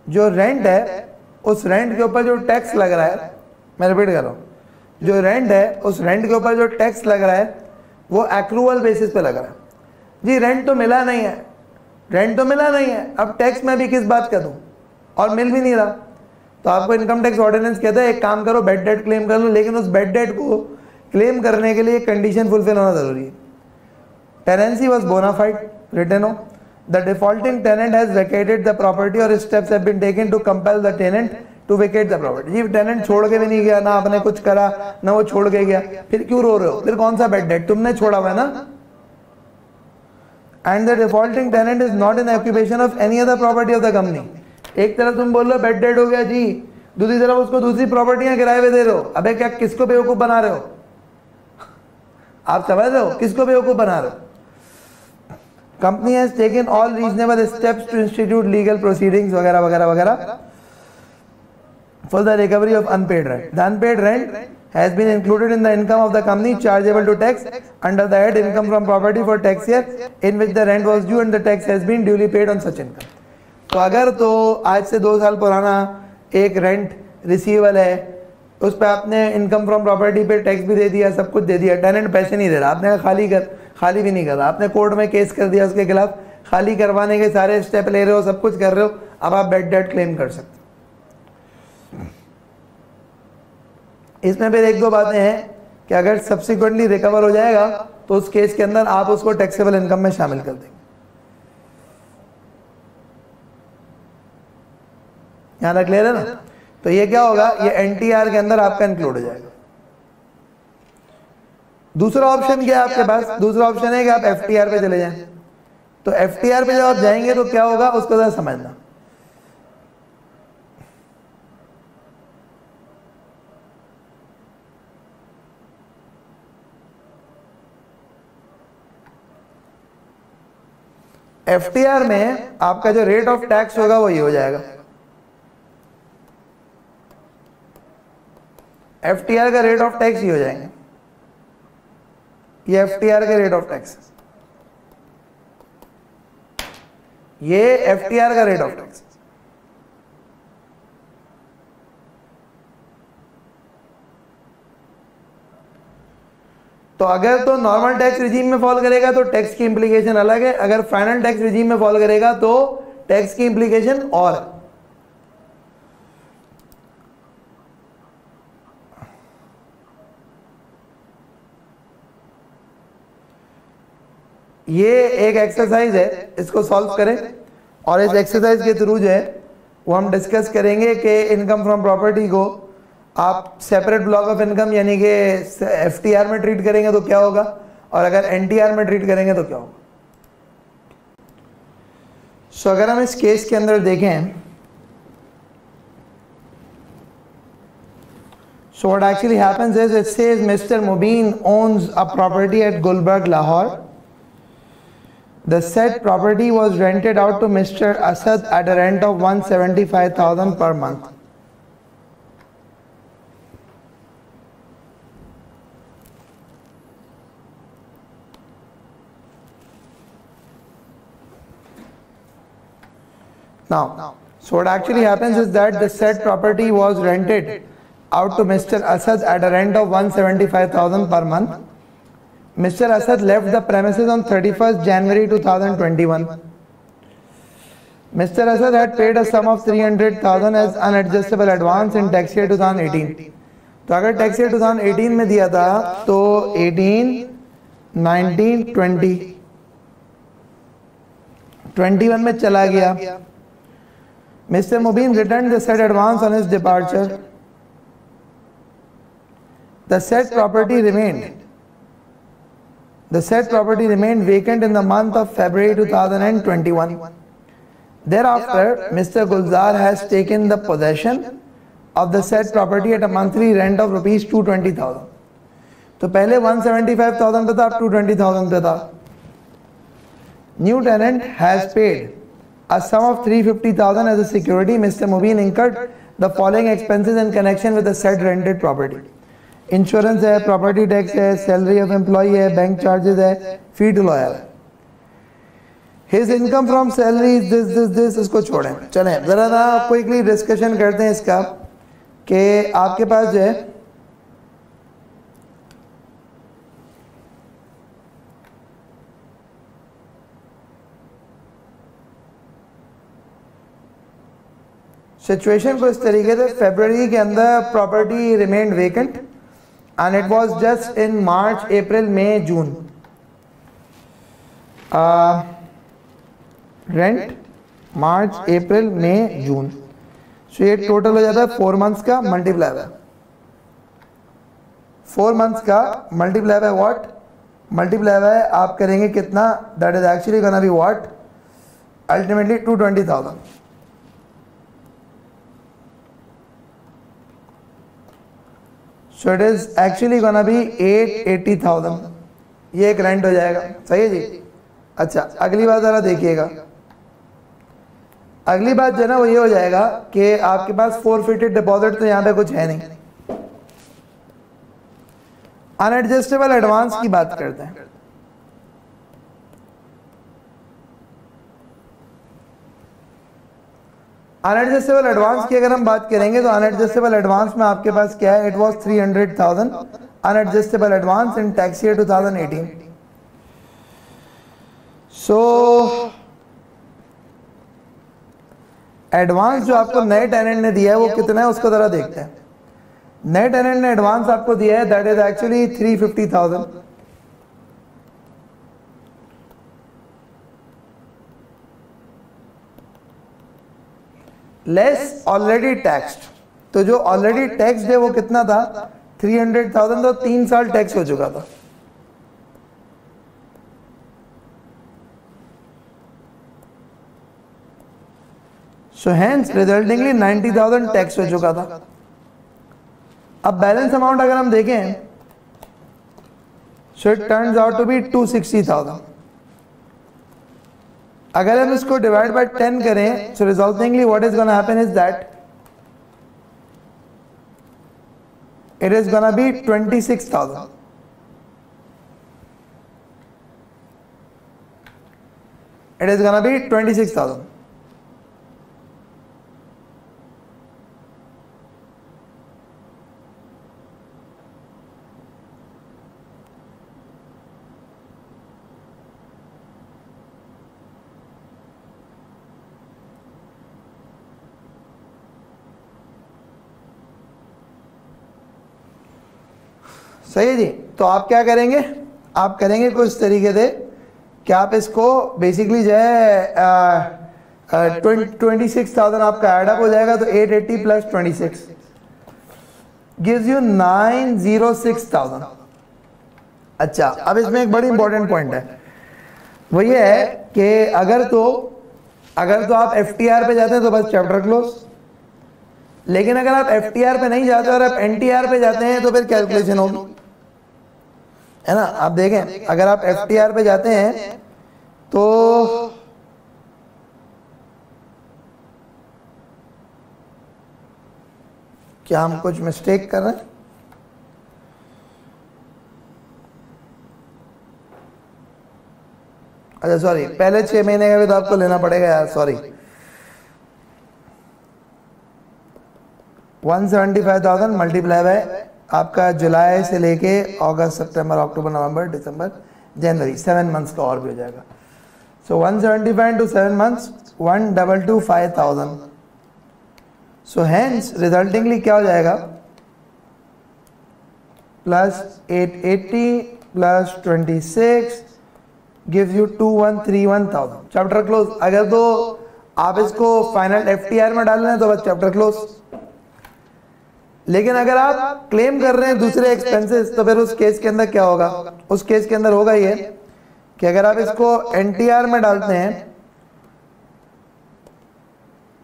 Speaker 1: जो रेंट है उस रेंट के ऊपर जो टैक्स लग रहा है, मैं रिपीट कर रहा हूं, जो रेंट है उस रेंट के ऊपर जो टैक्स लग रहा है वो एक्रूअल बेसिस पे लग रहा है। जी रेंट तो मिला नहीं है, अब टैक्स में भी किस बात का दूं, और मिल भी नहीं रहा। तो आपको इनकम टैक्स ऑर्डिनेंस कहता है एक काम करो, बेड डेट क्लेम कर लो, लेकिन उस बेड डेट को क्लेम करने के लिए कंडीशन फुलफिल होना जरूरी है। टेनेंसी वाज बोनाफाइड, रिटन हो, the defaulting tenant has vacated the property और steps have been taken to compel the tenant to vacate the property. जी टेनेंट छोड़ के भी नहीं गया, ना आपने कुछ करा, ना वो छोड़ के गया, फिर क्यों रो रहे हो? फिर कौन सा बेड डेट, तुमने छोड़ा हुआ है ना। And the defaulting tenant is not in occupation of any other property of the company. एक तरफ तुम बोल रहे हो बेड डेट हो गया जी, दूसरी तरफ उसको दूसरी प्रॉपर्टियां किराए पे दे रहे हो। अबे क्या किसको बेवकूफ बना रहे हो? आप समझ रहे हो किसको बेवकूफ बना रहे हो? Company has taken all reasonable steps to institute legal proceedings वगैरह वगैरह वगैरह for the recovery of unpaid rent. The unpaid rent has been included in the income of the company chargeable to tax under the head income from property for tax year in which the rent was due and the tax has been duly paid on such income. तो अगर तो आज से 2 साल पुराना एक रेंट रिसीवेबल है, उस पर आपने इनकम फ्रॉम प्रॉपर्टी पे टैक्स भी दे दिया, सब कुछ दे दिया, टेनेंट पैसे नहीं दे रहा, आपने खाली भी नहीं कर रहा, आपने कोर्ट में केस कर दिया उसके खिलाफ, खाली करवाने के सारे स्टेप ले रहे हो, सब कुछ कर रहे हो, अब आप बैड डेट क्लेम कर सकते हो। इसमें फिर 1-2 बातें हैं कि अगर सब्सिक्वेंटली रिकवर हो जाएगा तो उस केस के अंदर आप उसको टैक्सेबल इनकम में शामिल कर देंगे। यहां तक क्लियर है ना? तो ये क्या होगा, ये एनटीआर के अंदर आपका इंक्लूड हो जाएगा। दूसरा ऑप्शन क्या है आपके पास? दूसरा ऑप्शन है कि आप एफटीआर पे चले जाएं। तो एफटीआर पे जब आप जाएंगे तो क्या होगा उसको जरा समझना। एफटीआर में आपका जो रेट ऑफ टैक्स होगा वो ये हो जाएगा। एफटीआर का रेट ऑफ टैक्स ये हो जाएंगे, ये एफटीआर के रेट ऑफ टैक्स, ये एफटीआर का रेट ऑफ टैक्स। तो अगर तो नॉर्मल टैक्स रिजीम में फॉल करेगा तो टैक्स की इंप्लीकेशन अलग है, अगर फाइनल टैक्स रिजीम में फॉल करेगा तो टैक्स की इंप्लीकेशन और। ये एक एक्सरसाइज है, इसको सॉल्व करें और इस एक्सरसाइज के थ्रू जो है वो हम डिस्कस करेंगे कि इनकम फ्रॉम प्रॉपर्टी को आप सेपरेट ब्लॉक ऑफ इनकम यानी कि एफटीआर में ट्रीट करेंगे तो क्या होगा और अगर एनटीआर में ट्रीट करेंगे तो क्या होगा। सो अगर हम इस केस के अंदर देखें, so what actually happens is it says mister Mubeen owns a property at Gulberg, Lahore. The said property was rented out to Mr. Asad at a rent of 175,000 per month. Now, so what actually happens is that the said property was rented out to Mr. Asad at a rent of 175,000 per month. Mr. Asad left the premises on 31st January 2021. Mr. Asad had paid a sum of 300,000 as unadjustable advance in tax year 2018. तो अगर टैक्स ईयर 2018 में दिया था तो 18, 19, 20, 21 में चला गया। Mr. Mubin returned the said advance on his departure. The said property remained vacant in the month of February 2021. Thereafter, Mr. Gulzar has taken the possession of the said property at a monthly rent of rupees 220,000. तो पहले 175,000 पे था, अब 220,000 पे था। New tenant has paid a sum of 350,000 as a security. Mr. Mubin incurred the following expenses in connection with the said rented property. Insurance है, प्रॉपर्टी टैक्स है, सैलरी ऑफ एम्प्लॉय है, बैंक चार्जेस है, फी टू लॉयर है। His income from salary this इसको छोड़ें, चलें जरा ना क्विकली डिस्कशन करते हैं इसका कि आपके पास जो है सिचुएशन को इस तरीके से, फरवरी के अंदर property remained vacant and it was just in March, April, May, June. Rent March, April, May, June. So ये टोटल हो जाता है 4 months का मल्टीप्लाई बाय 4 months का multiply by what, multiply by आप करेंगे कितना, that is actually gonna be what, ultimately 220,000. So it is actually gonna be 880,000. ये एक रेंट हो जाएगा। सही है जी। अच्छा, अगली बात जरा देखिएगा। अगली बात जो है ना वो ये हो जाएगा कि आपके पास फोरफिटेड डिपॉजिट तो यहाँ पे कुछ है नहीं। अनएडजस्टेबल एडवांस की बात करते हैं। अनएडजस्टेबल एडवांस की अगर हम बात करेंगे तो अनएडजस्टेबल एडवांस में आपके पास क्या है, it was 300,000 unadjustable advance in tax year 2018। So advance जो आपको नए टेनेंट ने दिया है वो कितना है उसको जरा देखते हैं। नए टेनेंट ने एडवांस आपको दिया है that is actually 350,000। Less already taxed, तो जो ऑलरेडी टैक्स्ड है वो कितना था, 300,000, तो 3 साल टैक्स हो चुका था। सो हेंस रिजल्टिंगली 90,000 टैक्स हो चुका था। अब बैलेंस अमाउंट अगर हम देखें, so it turns out to be 260,000। अगर हम इसको डिवाइड बाय 10 करें, so resultingly what is gonna happen is that it is gonna be 26,000। It is gonna be 26,000। सही है जी। तो आप क्या करेंगे, आप करेंगे कुछ तरीके से कि आप इसको बेसिकली जो है 26,000 आपका एडअप हो जाएगा, तो 880 प्लस 26 गिव्स यू 906,000। अच्छा, अब इसमें एक बड़ी इंपॉर्टेंट पॉइंट है, वो ये है कि अगर तो आप एफटीआर पे जाते हैं तो बस चैप्टर क्लोज, लेकिन अगर आप एफटीआर पे नहीं जाते और आप एनटीआर पे जाते हैं तो फिर कैलकुलेशन होगी, है ना। आप देखें, अगर आप एफटीआर पे जाते हैं तो क्या हम कुछ मिस्टेक कर रहे हैं? अच्छा सॉरी, पहले 6 महीने का भी तो आपको लेना पड़ेगा यार, सॉरी। 175,000 मल्टीप्लाई बाय आपका जुलाई से लेके अगस्त, सितंबर, अक्टूबर, नवंबर, दिसंबर, जनवरी, 7 मंथ्स का और भी हो जाएगा। सो 175 into 7 months 1,225,000। सो हेंस रिजल्टिंगली क्या हो जाएगा, plus 880 plus 26 gives you 2131,000। Chapter close. अगर तो आप इसको फाइनल एफटीआर में डाल रहे हैं तो बस चैप्टर क्लोज, लेकिन अगर आप क्लेम कर रहे हैं दूसरे एक्सपेंसेस तो फिर उस केस के अंदर क्या होगा, उस केस के अंदर होगा ये कि अगर आप इसको एनटीआर में डालते हैं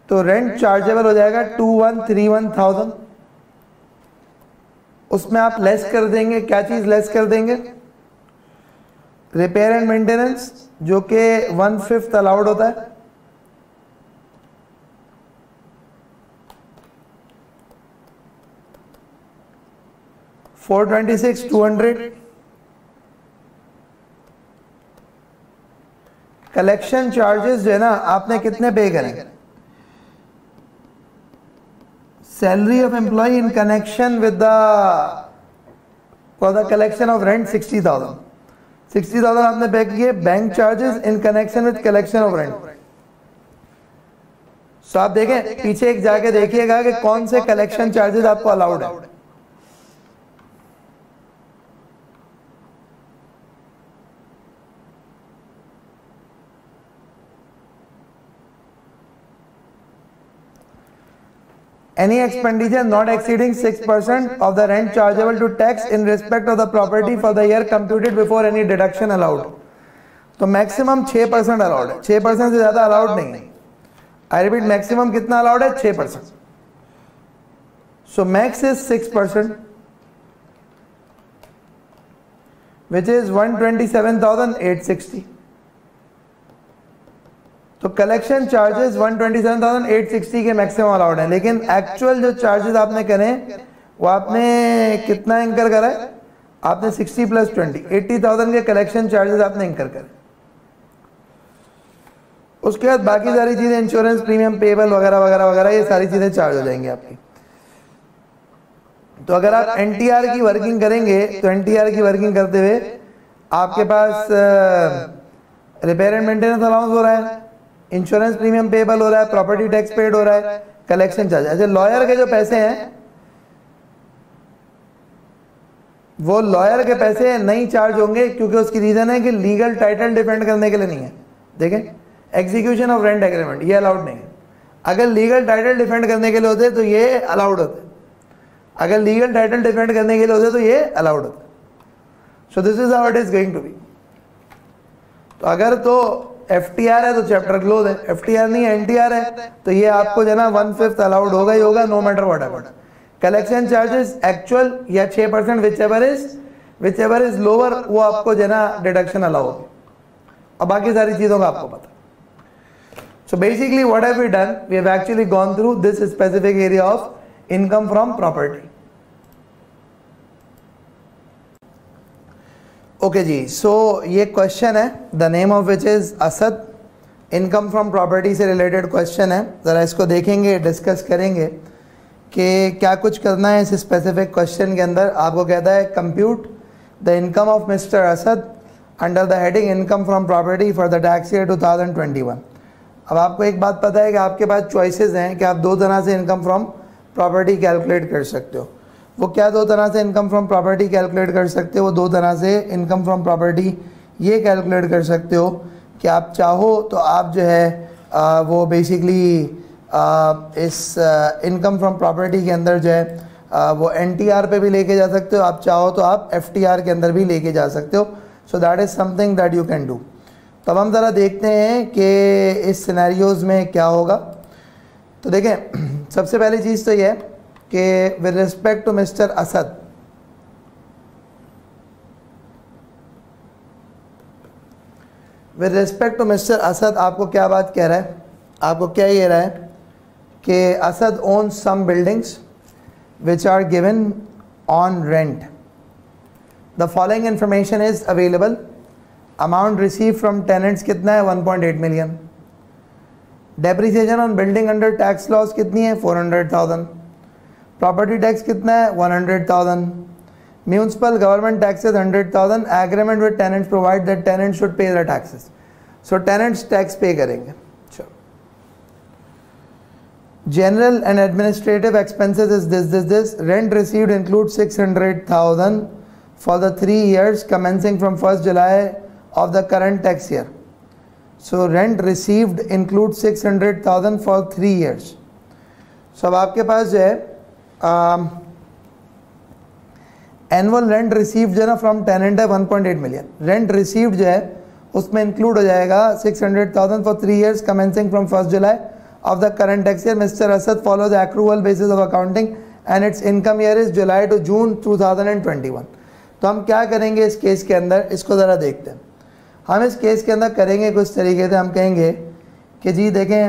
Speaker 1: तो रेंट चार्जेबल हो जाएगा 2131,000। उसमें आप लेस कर देंगे, क्या चीज लेस कर देंगे, रिपेयर एंड मेंटेनेंस, जो कि 1/5 अलाउड होता है। $426, $200। कलेक्शन चार्जेस जो है ना, आपने कितने पे करें, salary of employ in connection with the for the collection of rent 60,000 आपने पे किए। Bank charges in connection with collection of rent. So आप देखें पीछे एक जाके देखिएगा कि कौन से कलेक्शन चार्जेस आपको अलाउड है। Any expenditure not exceeding 6% of the rent chargeable to tax in respect of the property for the year computed before any deduction allowed। तो मैक्सिमम 6% अलाउड है, 6% से ज्यादा अलाउड नहीं है। आई रिपीट, मैक्सिमम कितना अलाउड है, 6%। सो मैक्स इज 6%। Which is 127,860। तो कलेक्शन चार्जेस 127,860 के मैक्सिमम अलाउड है, लेकिन एक्चुअल जो चार्जेस आपने करें वो आपने कितना इंकर करा है? आपने 60 + 20 80,000 के कलेक्शन चार्जेस आपने इंकर करे। उसके बाद बाकी सारी चीजें, इंश्योरेंस प्रीमियम पेबल वगैरह वगैरह वगैरह, ये सारी चीजें चार्ज हो जाएंगी आपकी। तो अगर आप एनटीआर की वर्किंग करेंगे तो एनटीआर की वर्किंग करते हुए आपके पास रिपेयर एंड मेंटेनेंस अलाउंस हो रहा है, इंश्योरेंस प्रीमियम पेबल हो रहा है, प्रॉपर्टी टैक्स पेड हो रहा है, कलेक्शन चार्ज। ऐसे लॉयर के जो पैसे हैं वो लॉयर के पैसे नहीं चार्ज होंगे, क्योंकि उसकी रीजन है कि लीगल टाइटल डिफेंड करने के लिए नहीं है। देखें, एग्जीक्यूशन ऑफ रेंट एग्रीमेंट ये अलाउड नहीं है। अगर लीगल टाइटल डिफेंड करने के लिए होते तो ये अलाउड होते, अगर लीगल टाइटल डिफेंड करने के लिए होते तो ये अलाउड होता। So this is how it is going to be. तो अगर तो एफटीआर है तो चैप्टर क्लोज है, एफटीआर नहीं है एनटीआर है तो ये आपको जो है ना 1/5 अलाउड होगा ही होगा, no matter whatever. Collection charges actual या 6% विच एवर इज लोअर, वो आपको जो है ना डिडक्शन अलाउ होगी। अब बाकी सारी चीजों का आपको पता। So basically what have we done? We have actually gone through this specific area of income from property. Okay ji, so ये question है, the name of which is Asad, income from property से related question है। ज़रा इसको देखेंगे, डिस्कस करेंगे कि क्या कुछ करना है इस स्पेसिफिक क्वेश्चन के अंदर। आपको कहता है compute the income of mister Asad under the heading income from property for the tax year 2021। अब आपको एक बात पता है कि आपके पास चॉइसेस हैं कि आप दो तरह से इनकम फ्रॉम प्रॉपर्टी कैलकुलेट कर सकते हो। वो क्या दो तरह से इनकम फ्रॉम प्रॉपर्टी कैलकुलेट कर सकते हो? वो दो तरह से इनकम फ्रॉम प्रॉपर्टी ये कैलकुलेट कर सकते हो कि आप चाहो तो आप जो है वो बेसिकली इस इनकम फ्रॉम प्रॉपर्टी के अंदर जो है वो एनटीआर पे भी लेके जा सकते हो, आप चाहो तो आप एफटीआर के अंदर भी लेके जा सकते हो। So that is something that you can do. तब हम ज़रा देखते हैं कि इस सिनेरियोज में क्या होगा। तो देखें, सबसे पहली चीज़ तो ये है कि with respect to mister Asad, with respect to mister Asad आपको क्या बात कह रहा है? आपको क्या ये रहा है कि Asad owns some buildings which are given on rent. The following information is available. Amount receive from tenants कितना है? 1.8 मिलियन। Depreciation on building under tax laws कितनी है? 400,000। प्रॉपर्टी टैक्स कितना है? 100,000। Municipal government taxes 100,000। Agreement with tenants provide that tenants should pay the taxes. So tenants tax pay करेंगे। General and administrative expenses is this. Rent received includes 600,000 for the 3 years commencing from 1st July of the current tax year. So rent received includes 600,000 for 3 years. So अब आपके पास जो है एनुअल रेंट रिसीव्ड जो है ना फ्रॉम टेनेंट है 1.8 मिलियन। रेंट रिसीव्ड जो है उसमें इंक्लूड हो जाएगा 600,000 for 3 years commencing from 1st July of the current tax year. Mr. Asad follows the accrual basis of accounting and its income year is July to June 2021. तो हम क्या करेंगे इस केस के अंदर, इसको ज़रा देखते हैं। हम इस केस के अंदर करेंगे कुछ तरीके से। हम कहेंगे कि जी देखें,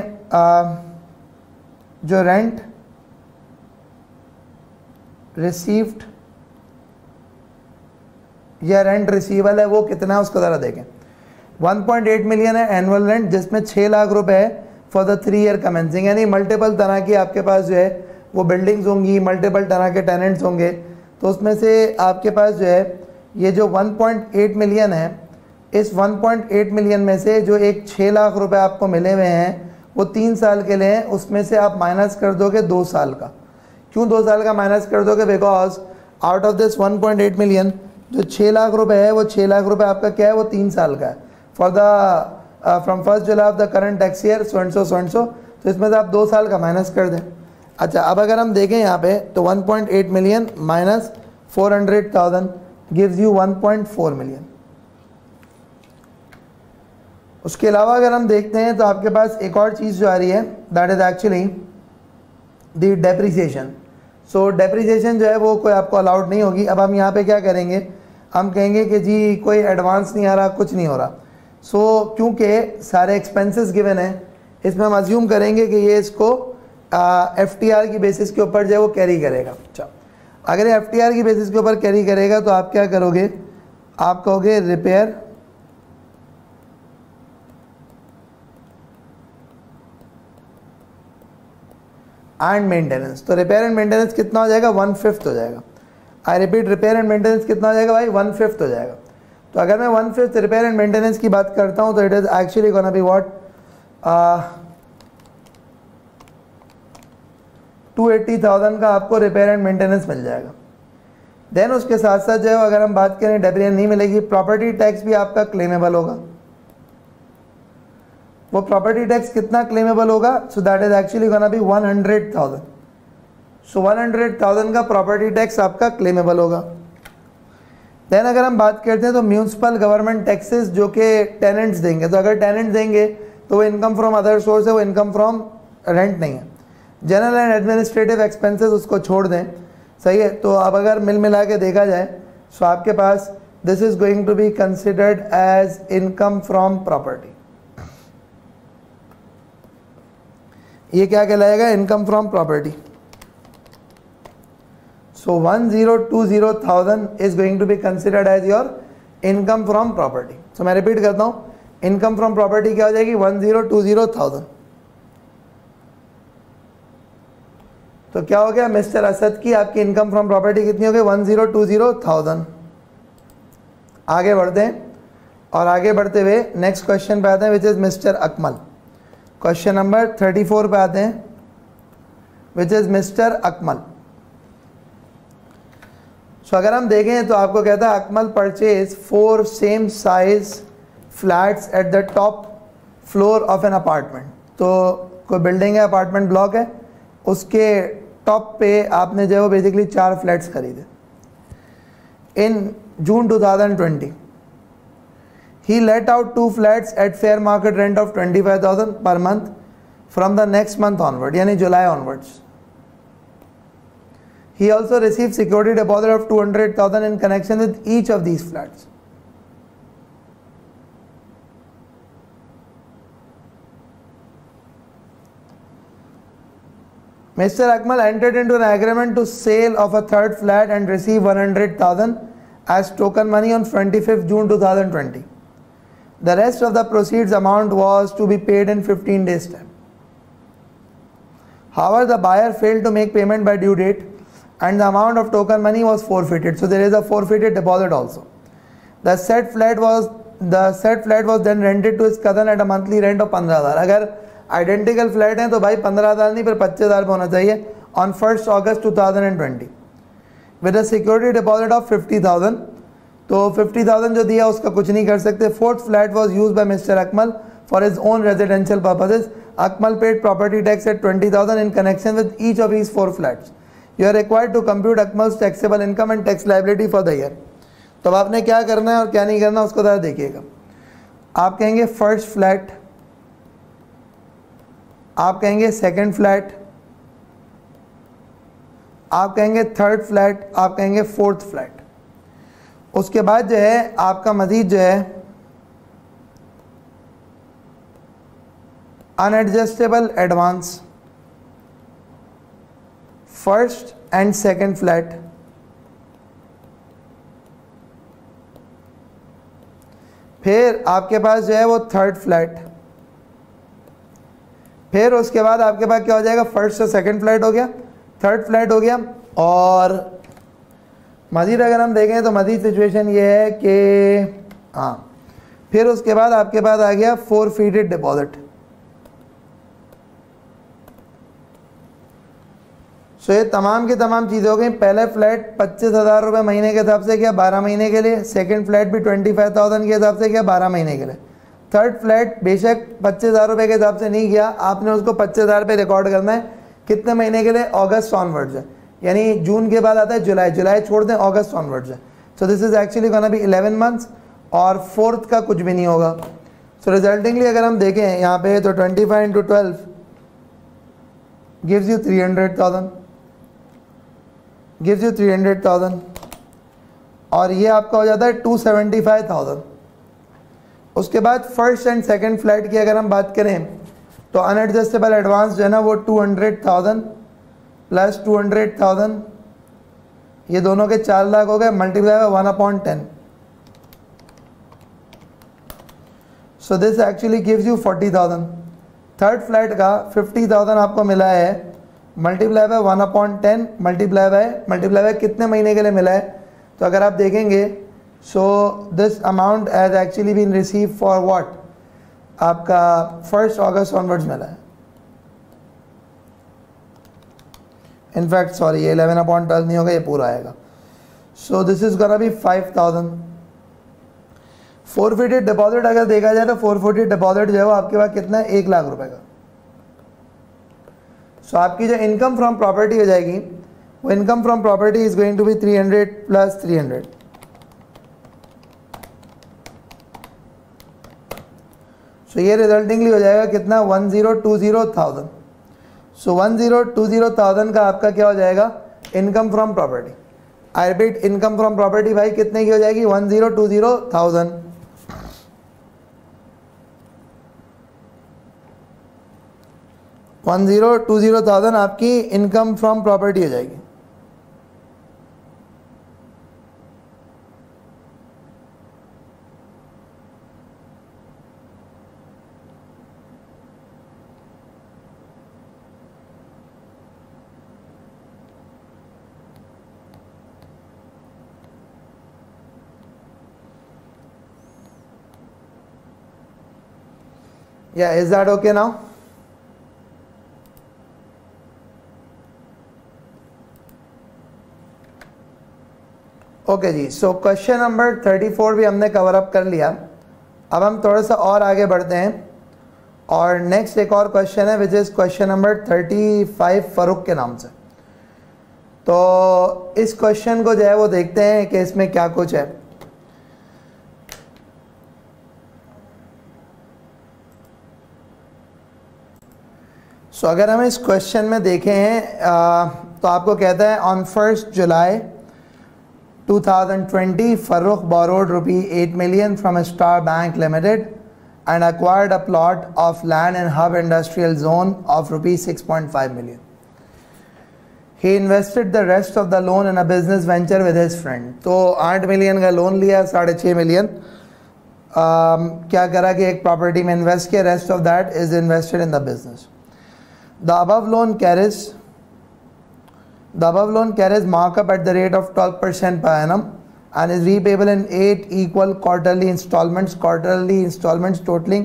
Speaker 1: जो रेंट रिसीव्ड या रेंट रिसीवल है वो कितना है उसको ज़रा देखें। 1.8 मिलियन है एनुअल रेंट, जिसमें 6 लाख रुपए है फॉर द 3 year कमेंसिंग। यानी मल्टीपल तरह की आपके पास जो है वो बिल्डिंग्स होंगी, मल्टीपल तरह के टेनेंट्स होंगे, तो उसमें से आपके पास जो है ये जो 1.8 मिलियन है, इस 1.8 मिलियन में से जो एक 6 लाख रुपए आपको मिले हुए हैं वो 3 साल के लिए हैं, उसमें से आप माइनस कर दोगे 2 साल का। क्यों 2 साल का माइनस कर दोगे? Because out of this 1.8 million जो 6 लाख रुपए है वो 6 लाख रुपए आपका क्या है? वो 3 साल का है। For the from 1st July of the current tax year so and so, तो इसमें से आप 2 साल का माइनस कर दें। अच्छा, अब अगर हम देखें यहाँ पे तो 1.8 million minus 400,000 gives you 1.4 million. उसके अलावा अगर हम देखते हैं तो आपके पास एक और चीज़ जो आ रही है, that is actually the depreciation. So depreciation जो है वो कोई आपको अलाउड नहीं होगी। अब हम यहाँ पे क्या करेंगे, हम कहेंगे कि जी कोई एडवांस नहीं आ रहा, कुछ नहीं हो रहा। सो क्योंकि सारे एक्सपेंसेस गिवन है, इसमें हम अज्यूम करेंगे कि ये इसको FTR की बेसिस के ऊपर जो है वो कैरी करेगा। अच्छा, अगर ये FTR की बेसिस के ऊपर कैरी करेगा तो आप क्या करोगे, आप कहोगे रिपेयर एंड मेंटेनेंस। तो रिपेयर एंड मेंटेनेंस कितना हो जाएगा, 1/5 हो जाएगा। I repeat, repair and maintenance कितना हो जाएगा भाई, 1/5 हो जाएगा। तो अगर मैं 1/5 रिपेयर एंड मेंटेनेंस की बात करता हूं तो it is actually gonna be what, 280,000 का आपको रिपेयर एंड मेंटेनेंस मिल जाएगा। देन उसके साथ साथ जो है अगर हम बात करें डेब्रियन नहीं मिलेगी, प्रॉपर्टी टैक्स भी आपका क्लेमेबल होगा। वो प्रॉपर्टी टैक्स कितना क्लेमेबल होगा, so that is actually gonna be 100,000। सो 100,000 का प्रॉपर्टी टैक्स आपका क्लेमेबल होगा। देन अगर हम बात करते हैं तो म्यूनसिपल गवर्नमेंट टैक्सेस जो कि टेनेंट्स देंगे, तो अगर टेनेंट्स देंगे तो वो इनकम फ्रॉम अदर सोर्स है, वो इनकम फ्रॉम रेंट नहीं है। जनरल एंड एडमिनिस्ट्रेटिव एक्सपेंसेस उसको छोड़ दें, सही है। तो अब अगर मिल मिला के देखा जाए तो आपके पास this is going to be considered as income from property. ये क्या कहलाएगा, income from property. So 1,020,000 is going to be considered as your income from property. So मैं रिपीट करता हूं, इनकम फ्रॉम प्रॉपर्टी क्या हो जाएगी, 1,020,000। तो क्या हो गया, मिस्टर असद की आपकी इनकम फ्रॉम प्रॉपर्टी कितनी हो गई, 1,020,000। आगे बढ़ते हैं और आगे बढ़ते हुए नेक्स्ट क्वेश्चन पे आते हैं, which is mister Akmal. Question number 34 पे आते हैं, विच इज मिस्टर अकमल। सो अगर हम देखें तो आपको कहता है Akmal purchase 4 same size flats at the top floor of an apartment. तो कोई बिल्डिंग है, अपार्टमेंट ब्लॉक है, उसके टॉप पे आपने जो है वो बेसिकली 4 फ्लैट्स खरीदे। इन जून 2020 he let out 2 flats at fair market rent of 25,000 per month from the next month onward, यानी जुलाई onwards. He also received security deposit of 200,000 in connection with each of these flats. Mr. Akmal entered into an agreement to sale of a third flat and receive 100,000 as token money on 25th June 2020. The rest of the proceeds amount was to be paid in 15 days time. However, the buyer failed to make payment by due date and the amount of token money was forfeited. So there is a forfeited deposit also. The said flat was then rented to his cousin at a monthly rent of 15,000. अगर आइडेंटिकल फ्लैट हैं तो भाई 15,000 नहीं, फिर 25,000 पे होना चाहिए on 1 August 2020 with a security deposit of 50,000। तो 50,000 जो दिया उसका कुछ नहीं कर सकते। Fourth flat was used by mister Akmal for his own residential purposes. Akmal paid property tax at 20,000 in connection with each of his 4 flats. You are required to compute Akmal's taxable income and tax liability for the year. तो अब आपने क्या करना है और क्या नहीं करना उसको जरा देखिएगा। आप कहेंगे फर्स्ट फ्लैट, आप कहेंगे सेकंड फ्लैट, आप कहेंगे थर्ड फ्लैट, आप कहेंगे फोर्थ फ्लैट। उसके बाद जो है आपका मजीद जो है unadjustable advance, first and second flat, फिर आपके पास जो है वो थर्ड फ्लैट, फिर उसके बाद आपके पास क्या हो जाएगा, फर्स्ट और सेकंड फ्लैट हो गया, थर्ड फ्लैट हो गया। और मजीद अगर हम देखें तो मजीद सिचुएशन ये है कि हाँ, फिर उसके बाद आपके पास आ गया फोरफीटेड डिपॉजिट। सो ये तमाम की तमाम चीज़ें हो गई। पहले फ्लैट 25,000 रुपये महीने के हिसाब से किया 12 महीने के लिए, सेकंड फ्लैट भी 25,000 के हिसाब से किया 12 महीने के लिए, थर्ड फ्लैट बेशक 25,000 रुपये के हिसाब से नहीं किया, आपने उसको 25,000 पे रिकॉर्ड करना है। कितने महीने के लिए, अगस्त ऑनवर्ड्स है, यानी जून के बाद आता है जुलाई, जुलाई छोड़ दें अगस्त ऑनवर्ड्स है। So this is actually gonna be 11 months और फोर्थ का कुछ भी नहीं होगा। सो रिजल्टिंगली अगर हम देखें यहाँ पे तो 25 into 12 gives you 300,000, gives you 300,000। और ये आपका हो जाता है 275,000। उसके बाद फर्स्ट एंड सेकंड फ्लैट की अगर हम बात करें तो अनएडजस्टेबल एडवांस जो है ना वो 200,000 प्लस 200,000, ये दोनों के 4 लाख हो गए, multiply by 1/10। So this actually gives you 40,000। Third flat का 50,000 आपको मिला है, मल्टीप्लाई बाय 1/10, मल्टीप्लाई बाय कितने महीने के लिए मिला है, तो अगर आप देखेंगे so this amount has actually been receive for what, आपका 1 अगस्त ऑनवर्ड्स मिला है। इनफैक्ट सॉरी, ये 11/12 नहीं होगा, ये पूरा आएगा। सो this is gonna B 5,000। Forfeited deposit अगर देखा जाए तो फोरफिटेड डिपॉजिट जो है वो आपके पास कितना है, 1 लाख रुपए का। सो आपकी जो इनकम फ्रॉम प्रॉपर्टी हो जाएगी वो income from property is going to be 300 plus 300। So ये रिजल्टिंगली हो जाएगा कितना, 1020,000। सो 1020,000 का आपका क्या हो जाएगा, income from property. I repeat, income from property भाई कितने की हो जाएगी, 1020,000। 1020,000 आपकी इनकम फ्रॉम प्रॉपर्टी हो जाएगी। Yeah, is that okay now? Okay जी, सो क्वेश्चन नंबर 34 भी हमने कवर अप कर लिया। अब हम थोड़ा सा और आगे बढ़ते हैं और नेक्स्ट एक और क्वेश्चन है which is question number 35 Farooq के नाम से। तो इस क्वेश्चन को जो है वो देखते हैं कि इसमें क्या कुछ है। सो अगर हम इस क्वेश्चन में देखें हैं तो आपको कहता है ऑन 1 जुलाई 2020 Farooq borrowed ₹8 million from Star Bank Limited and acquired a plot of land in Hub Industrial Zone of ₹6.5 million. He invested the rest of the loan in a business venture with his friend. तो 8 मिलियन का लोन लिया, 6.5 मिलियन क्या करा कि एक प्रॉपर्टी में इन्वेस्ट किया, rest of that is invested in the business. The above loan carries markup at the rate of 12% per annum and is repayable in 8 equal quarterly installments totaling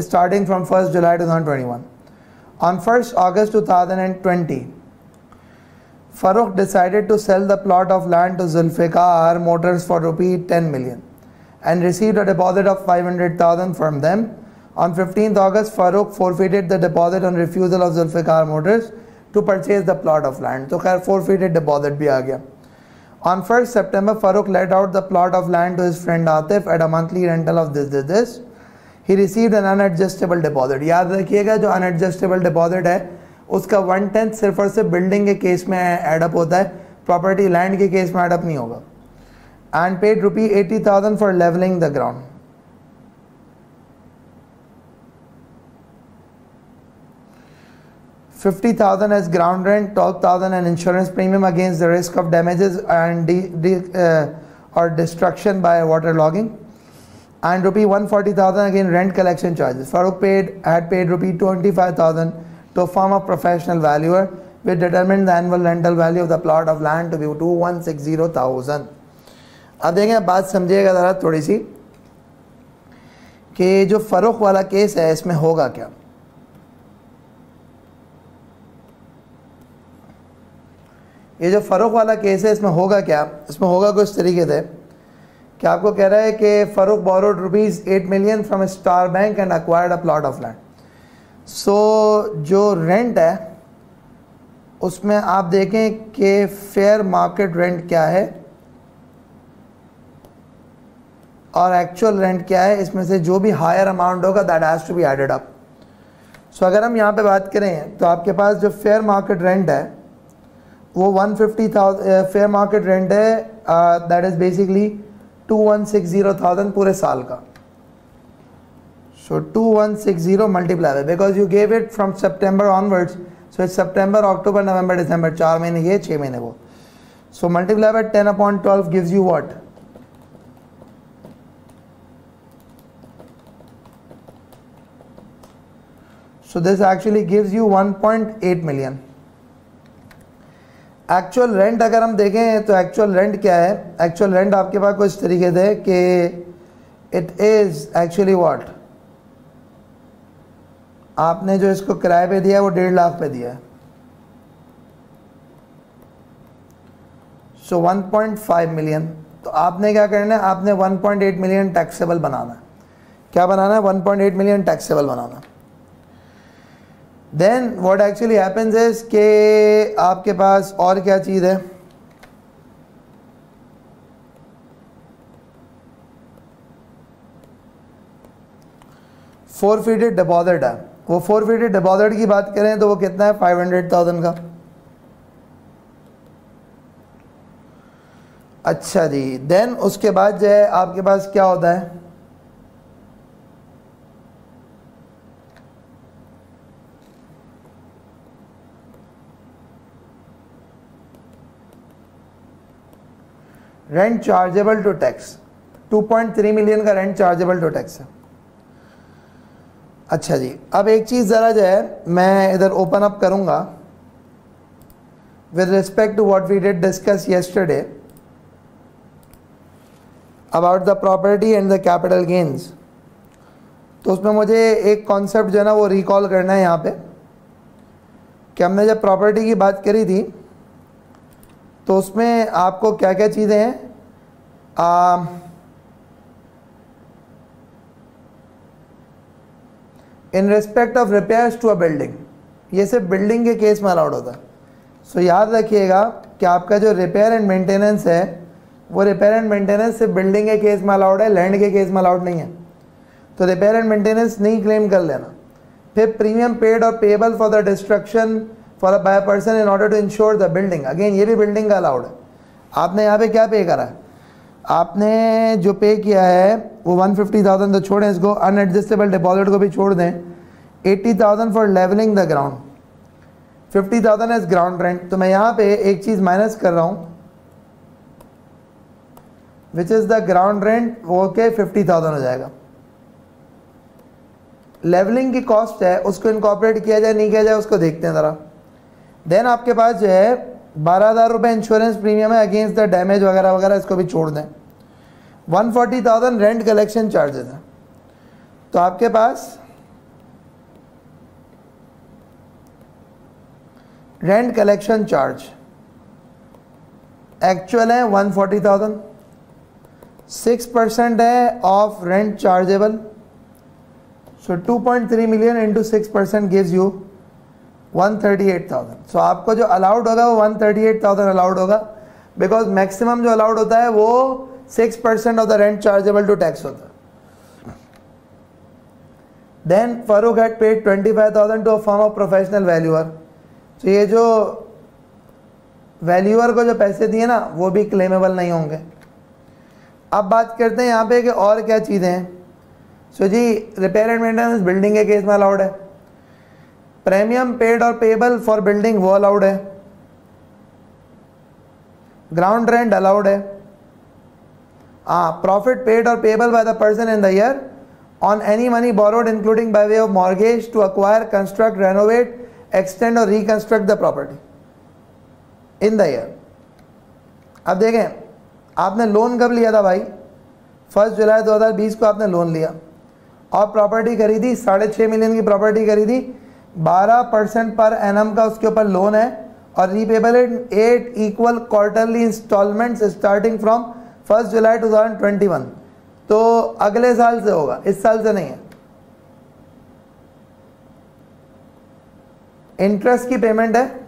Speaker 1: starting from 1st July 2021. On 1st August 2020, Farooq decided to sell the plot of land to Zulfikar Motors for ₹10 million and received a deposit of 500,000 from them. On 15th August, Farooq forfeited the deposit on refusal of Zulfikar Motors to purchase the plot of land. तो खैर forfeited deposit भी आ गया। On 1st September, Farooq let out the plot of land to his friend Atif at a monthly rental of this. He received an unadjustable deposit. याद रखिएगा जो unadjustable deposit है उसका 1/10 सिर्फ और सिर्फ बिल्डिंग के केस में एडअप होता है, प्रॉपर्टी लैंड के केस में एडअप नहीं होगा। And paid ₹80,000 for leveling the ground. 50,000 as ground rent, 12,000 an insurance premium against the risk of damages and or destruction by waterlogging, and ₹140,000 again rent collection charges. Farooq had paid ₹25,000 to a firm of professional valuer, which determined the annual rental value of the plot of land to be ₹2,160,000. अब देखें, बात समझिएगा ज़रा थोड़ी सी कि जो फ़रूक वाला केस है इसमें होगा क्या। ये जो फ़रूक वाला केस है इसमें होगा क्या, इसमें होगा कुछ तरीके से कि आपको कह रहा है कि Farooq borrowed ₹8 million from star bank and acquired a plot of land. So जो रेंट है उसमें आप देखें कि फेयर मार्केट रेंट क्या है और एक्चुअल रेंट क्या है, इसमें से जो भी हायर अमाउंट होगा that has to be added up. So अगर हम यहाँ पे बात करें तो आपके पास जो फेयर मार्केट रेंट है वो 150,000 फेयर मार्केट रेंट है, दैट इज बेसिकली 2160,000 पूरे साल का. So 2160 multiply by, because you gave it from September onwards, so it's September, October, November, December, 4 महीने ये, 6 महीने वो. So multiply by 10 upon 12 gives you what? So this actually gives you 1.8 million. Actual rent अगर हम देखें तो एक्चुअल रेंट क्या है? एक्चुअल रेंट आपके पास कुछ तरीके से कि इट इज एक्चुअली व्हाट, आपने जो इसको किराए पे दिया है वो 1.5 लाख पे दिया है. सो 1.5 मिलियन. तो आपने क्या करना है? आपने 1.8 मिलियन टैक्सेबल बनाना है. क्या बनाना है? 1.8 मिलियन टैक्सेबल बनाना है. Then what actually happens is कि आपके पास और क्या चीज़ है? फोरफिटेड डिपॉजिट है. वो फोरफिटेड डिपॉजिट की बात करें तो वो कितना है? 500,000 का. अच्छा जी. देन उसके बाद जो है आपके पास क्या होता है? Rent chargeable to tax. 2.3 million का रेंट चार्जेबल टू टैक्स है. अच्छा जी. अब एक चीज़ ज़रा जो है मैं इधर ओपन अप करूंगा with respect to what we did discuss yesterday about the property and the capital gains. तो उसमें मुझे एक कॉन्सेप्ट जो है ना वो रिकॉल करना है यहाँ पे कि हमने जब प्रॉपर्टी की बात करी थी तो उसमें आपको क्या क्या चीज़ें हैं? In respect of repairs to a building, ये सिर्फ बिल्डिंग के केस में अलाउड होता है. सो याद रखिएगा कि आपका जो रिपेयर एंड मेंटेनेंस है वो रिपेयर एंड मेंटेनेंस सिर्फ बिल्डिंग के केस में अलाउड है, लैंड के केस में अलाउड नहीं है. तो रिपेयर एंड मेंटेनेंस नहीं क्लेम कर लेना. फिर प्रीमियम पेड और payable for the destruction for by a person in order to insure the building, again ये भी बिल्डिंग का अलाउड है. आपने यहाँ पे क्या पे करा है? आपने जो पे किया है वो 150,000 तो छोड़ें, इसको अनएडजस्टेबल डिपॉजिट को भी छोड़ दें. 80,000 for levelling the ground, 50,000 as ground rent. तो मैं यहाँ पे एक चीज़ माइनस कर रहा हूँ which is the ground rent, वो के 50,000 हो जाएगा. लेवलिंग की कॉस्ट है उसको इनकॉर्पोरेट किया जाए नहीं किया जाए उसको देखते हैं ज़रा. देन आपके पास जो है 12,000 रुपये इंश्योरेंस प्रीमियम है अगेंस्ट द डैमेज वगैरह वगैरह, इसको भी छोड़ दें. 140,000 रेंट कलेक्शन चार्जेस हैं. तो आपके पास रेंट कलेक्शन चार्ज एक्चुअल है 140,000, 6% है of rent chargeable. So 2.3 million into 6% gives you 138,000. सो आपको जो अलाउड होगा वो 138,000 अलाउड होगा, बिकॉज मैक्सिमम जो अलाउड होता है वो 6% of the rent chargeable to tax होता है. Then Farooq had paid 25,000 to a firm of professional valuer. तो ये जो वैल्यूअर को जो पैसे दिए ना वो भी क्लेमेबल नहीं होंगे. अब बात करते हैं यहाँ पे कि और क्या चीज़ें हैं. So ji repair and maintenance building के केस में अलाउड है. प्रीमियम पेड और पेबल फॉर बिल्डिंग वो अलाउड है. ग्राउंड रेंट अलाउड है. प्रॉफिट पेड और payable by the person in the year on any money borrowed including by way of mortgage to acquire construct renovate extend or reconstruct the property in the year. अब देखें आपने लोन कब लिया था भाई? 1 जुलाई 2020 को आपने लोन लिया और प्रॉपर्टी खरीदी, 6.5 मिलियन की प्रॉपर्टी खरीदी, 12% पर एनम का उसके ऊपर लोन है और repayable in 8 equal quarterly instalments starting from 1 जुलाई 2021. तो अगले साल से होगा, इस साल से नहीं है. इंटरेस्ट की पेमेंट है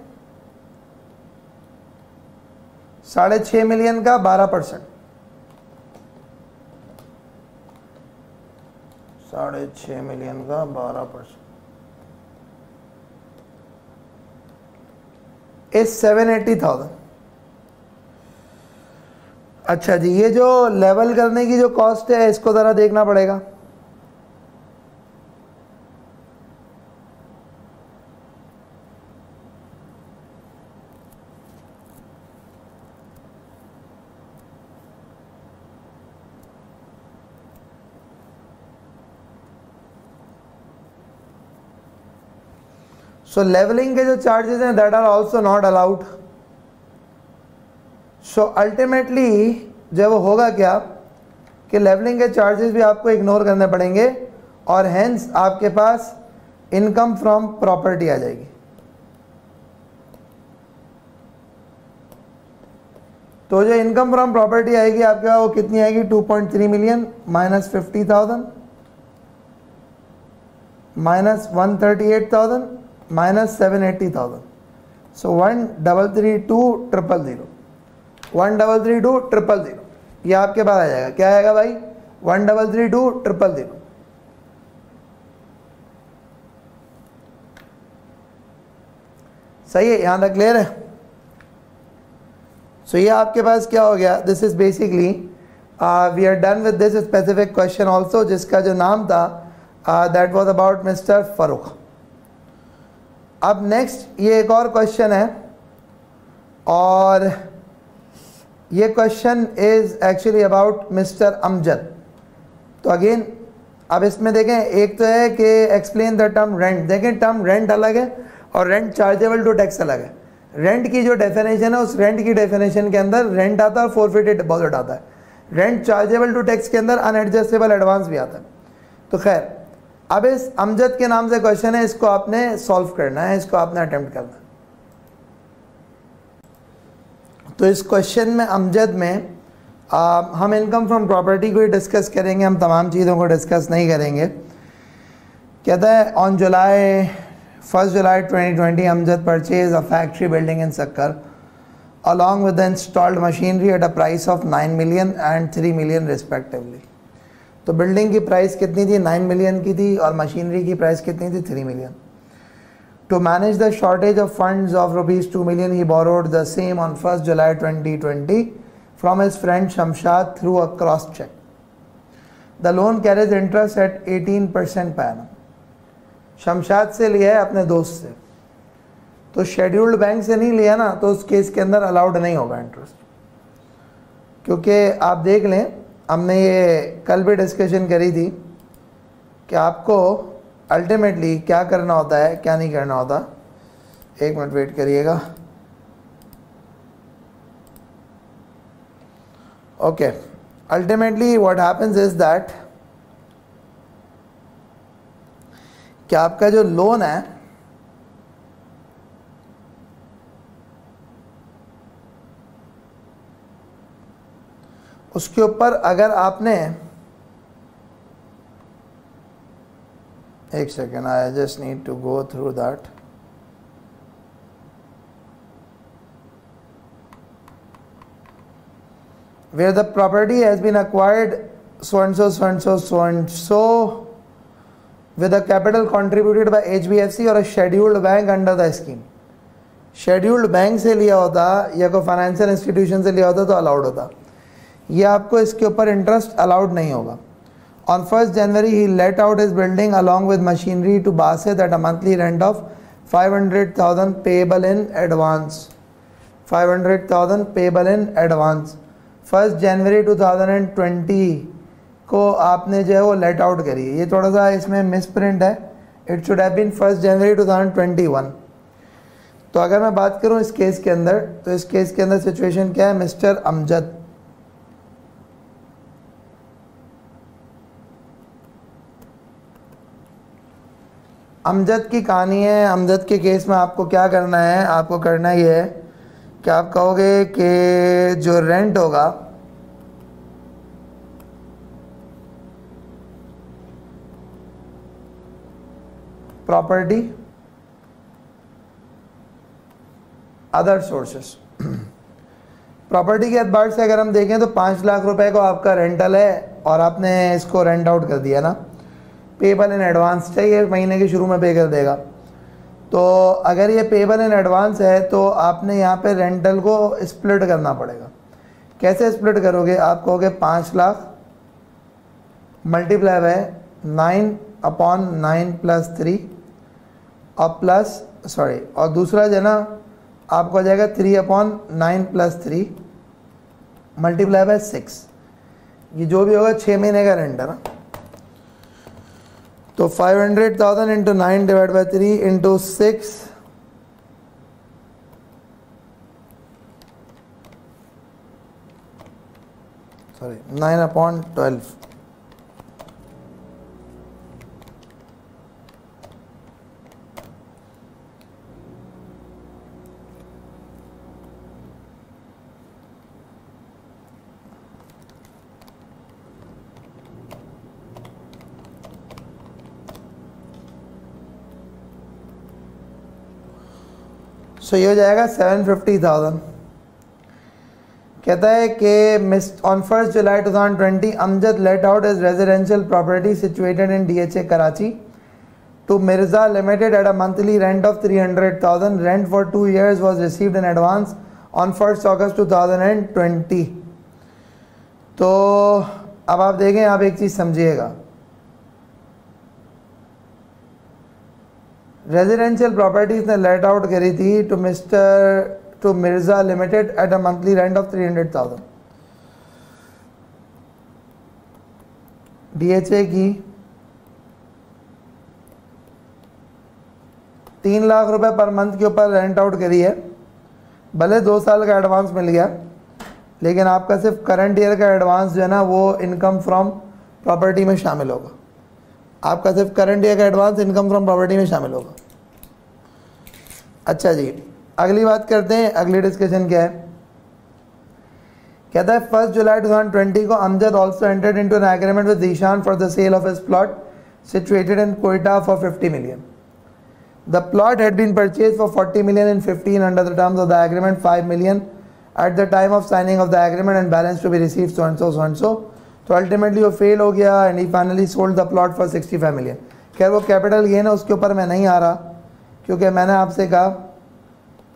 Speaker 1: 6.5 मिलियन का 12%, 6.5 मिलियन का 12%. इज 780,000। अच्छा जी, ये जो लेवल करने की जो कॉस्ट है इसको ज़रा देखना पड़ेगा। सो लेवलिंग के जो चार्जेस हैं that are also not allowed. So ultimately जब होगा क्या कि लेवलिंग के चार्जेस भी आपको इग्नोर करने पड़ेंगे और हेंस आपके पास इनकम फ्रॉम प्रॉपर्टी आ जाएगी। तो जो इनकम फ्रॉम प्रॉपर्टी आएगी आपके पास वो कितनी आएगी, 2.3 मिलियन माइनस 50,000 माइनस 138,000 माइनस 780,000। सो 1,332,000 1,332,000 ये आपके पास आ जाएगा। क्या आएगा भाई, 1,332,000। सही है, यहां तक क्लियर है। सो ये आपके पास क्या हो गया, this is basically we are done with this specific question also, जिसका जो नाम था that was about mister Farrukh. अब नेक्स्ट ये एक और क्वेश्चन है और ये question is actually about mister Amjad. तो अगेन अब इसमें देखें, एक तो है कि एक्सप्लेन द टर्म रेंट। देखें टर्म रेंट अलग है और रेंट चार्जेबल टू टैक्स अलग है। रेंट की जो डेफिनेशन है उस रेंट की डेफिनेशन के अंदर रेंट आता है और फोरफिटेड डिपॉजिट आता है। रेंट चार्जेबल टू टैक्स के अंदर अनएडजस्टेबल एडवांस भी आता है। तो खैर अब इस अमजद के नाम से क्वेश्चन है, इसको आपने सॉल्व करना है, इसको आपने अटेम्प्ट करना है। तो इस क्वेश्चन में अमजद में हम इनकम फ्रॉम प्रॉपर्टी को ही डिस्कस करेंगे, हम तमाम चीज़ों को डिस्कस नहीं करेंगे। कहता है ऑन फर्स्ट जुलाई 2020 Amjad purchase a factory building in Sukkur along with the installed machinery at a price of 9 million and 3 million respectively. तो बिल्डिंग की प्राइस कितनी थी, 9 मिलियन की थी और मशीनरी की प्राइस कितनी थी, 3 million. To manage the shortage of funds of rupees 2 million, he borrowed the same on 1st July 2020 from his friend Shamshad through a cross check. The loan carries interest at 18% per annum. Shamshad से लिया है अपने दोस्त से, तो शेड्यूल्ड बैंक से नहीं लिया ना, तो उस केस के अंदर अलाउड नहीं होगा इंटरेस्ट। क्योंकि आप देख लें, हमने ये कल भी डिस्कशन करी थी कि आपको अल्टीमेटली क्या करना होता है, क्या नहीं करना होता। एक मिनट वेट करिएगा। Okay, ultimately what happens is that कि आपका जो लोन है उसके ऊपर अगर आपने, एक second, I just need to go through that. Where the property has been acquired so and so so and so so and so with a capital contributed by HBFC or a scheduled bank under the scheme। Scheduled bank से लिया होता या कोई फाइनेंशियल इंस्टीट्यूशन से लिया होता तो अलाउड होता। ये आपको इसके ऊपर इंटरेस्ट अलाउड नहीं होगा। On 1st January, he let out his building along with machinery to Basit at a monthly rent of 500,000 payable in advance. 500,000 payable in advance. 1st January 2020 को आपने जो है वो लेट आउट करी है। ये थोड़ा सा इसमें मिसप्रिंट है, it should have been 1st January 2021। तो अगर मैं बात करूं इस केस के अंदर, तो इस केस के अंदर सिचुएशन क्या है, मिस्टर अमजद अमजद की कहानी है। अमजद के केस में आपको क्या करना है, आपको करना ये है कि आप कहोगे कि जो रेंट होगा प्रॉपर्टी अदर सोर्सेस, प्रॉपर्टी के एतबार से अगर हम देखें तो 5 लाख रुपए को आपका रेंटल है और आपने इसको रेंट आउट कर दिया ना, पेबल इन एडवांस चाहिए, महीने के शुरू में पे कर देगा। तो अगर ये पेबल इन एडवांस है तो आपने यहाँ पे रेंटल को स्प्लिट करना पड़ेगा। कैसे स्प्लिट करोगे? आप कहोगे 5 लाख मल्टीप्लाई बाय 9/9 + 3 और दूसरा जो है ना आपको हो जाएगा 3/9 + 3 मल्टीप्लाई बाय 6। ये जो भी होगा 6 महीने का रेंट है ना। तो 500,000 into 9 divide by 3 into 6 9/12। So ये हो जाएगा 750,000। कहता है कि ऑन 1 जुलाई 2020 Amjad let out is residential property situated in DHA Karachi to Mirza limited at a monthly rent of 300,000। रेंट फॉर 2 years was received in advance on 1 August 2020। तो अब आप देखें, आप एक चीज़ समझिएगा, रेजिडेंशियल प्रॉपर्टीज ने लेट आउट करी थी to Mirza limited at a monthly rent of 300,000। DHA की 3 लाख रुपए पर मंथ के ऊपर रेंट आउट करी है। भले 2 साल का एडवांस मिल गया, लेकिन आपका सिर्फ करंट ईयर का एडवांस जो है ना वो इनकम फ्रॉम प्रॉपर्टी में शामिल होगा। आपका सिर्फ करंट ईयर का एडवांस इनकम फ्रॉम प्रॉपर्टी में शामिल होगा। अच्छा जी, अगली बात करते हैं। अगली डिस्कशन क्या है? कहता है 1 जुलाई 2020 को Amjad also entered into an agreement with Zeeshan for the sale of his plot situated in Quetta for 50 million। The plot had been purchase for 40 million in 15 under the terms of the agreement 5 million at the time of signing of the agreement and balance to be received so and so. तो अल्टीमेटली वो फेल हो गया and he finally sold the plot for 65 million। खैर वो कैपिटल गेन है, उसके ऊपर मैं नहीं आ रहा, क्योंकि मैंने आपसे कहा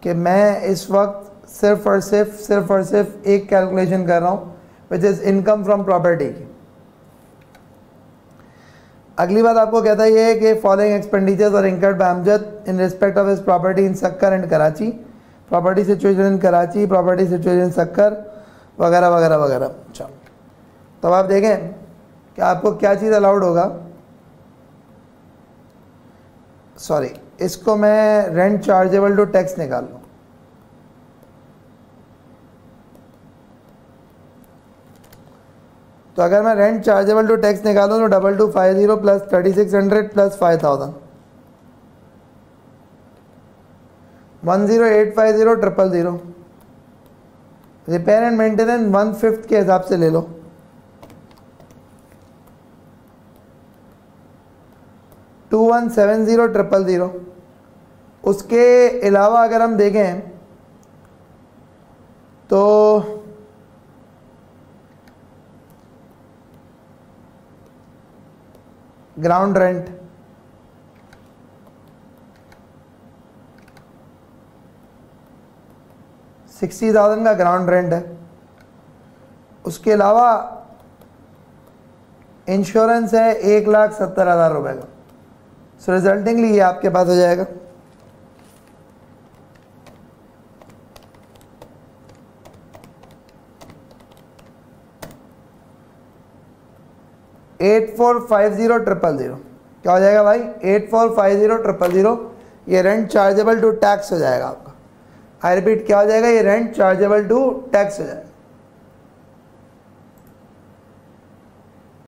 Speaker 1: कि मैं इस वक्त सिर्फ और सिर्फ एक कैलकुलेशन कर रहा हूँ, which is income from property की। अगली बात आपको कहता है ये है कि following expenditures are incurred by Amjad in respect of his property in Sukkur and Karachi, property situation in Karachi, property situation in Sukkur, वगैरह वगैरह वगैरह। अच्छा, तब आप देखें कि आपको क्या चीज़ अलाउड होगा। सॉरी, इसको मैं रेंट चार्जेबल टू टैक्स निकाल लूँ। तो अगर मैं रेंट चार्जेबल टू टैक्स निकालूँ तो 2250 plus 3600 plus 5000 10850 000। Repair and maintenance 1/5 के हिसाब से ले लो। टू 170 000। उसके अलावा अगर हम देखें तो ग्राउंड रेंट 60,000 का ग्राउंड रेंट है। उसके अलावा इंश्योरेंस है 1,70,000 रुपए का। सो रिजल्टिंगली ये आपके पास हो जाएगा 8450,000। क्या हो जाएगा भाई? 8450,000। ये रेंट चार्जेबल टू टैक्स हो जाएगा आपका। आई रिपीट, क्या हो जाएगा? ये रेंट चार्जेबल टू टैक्स हो जाएगा।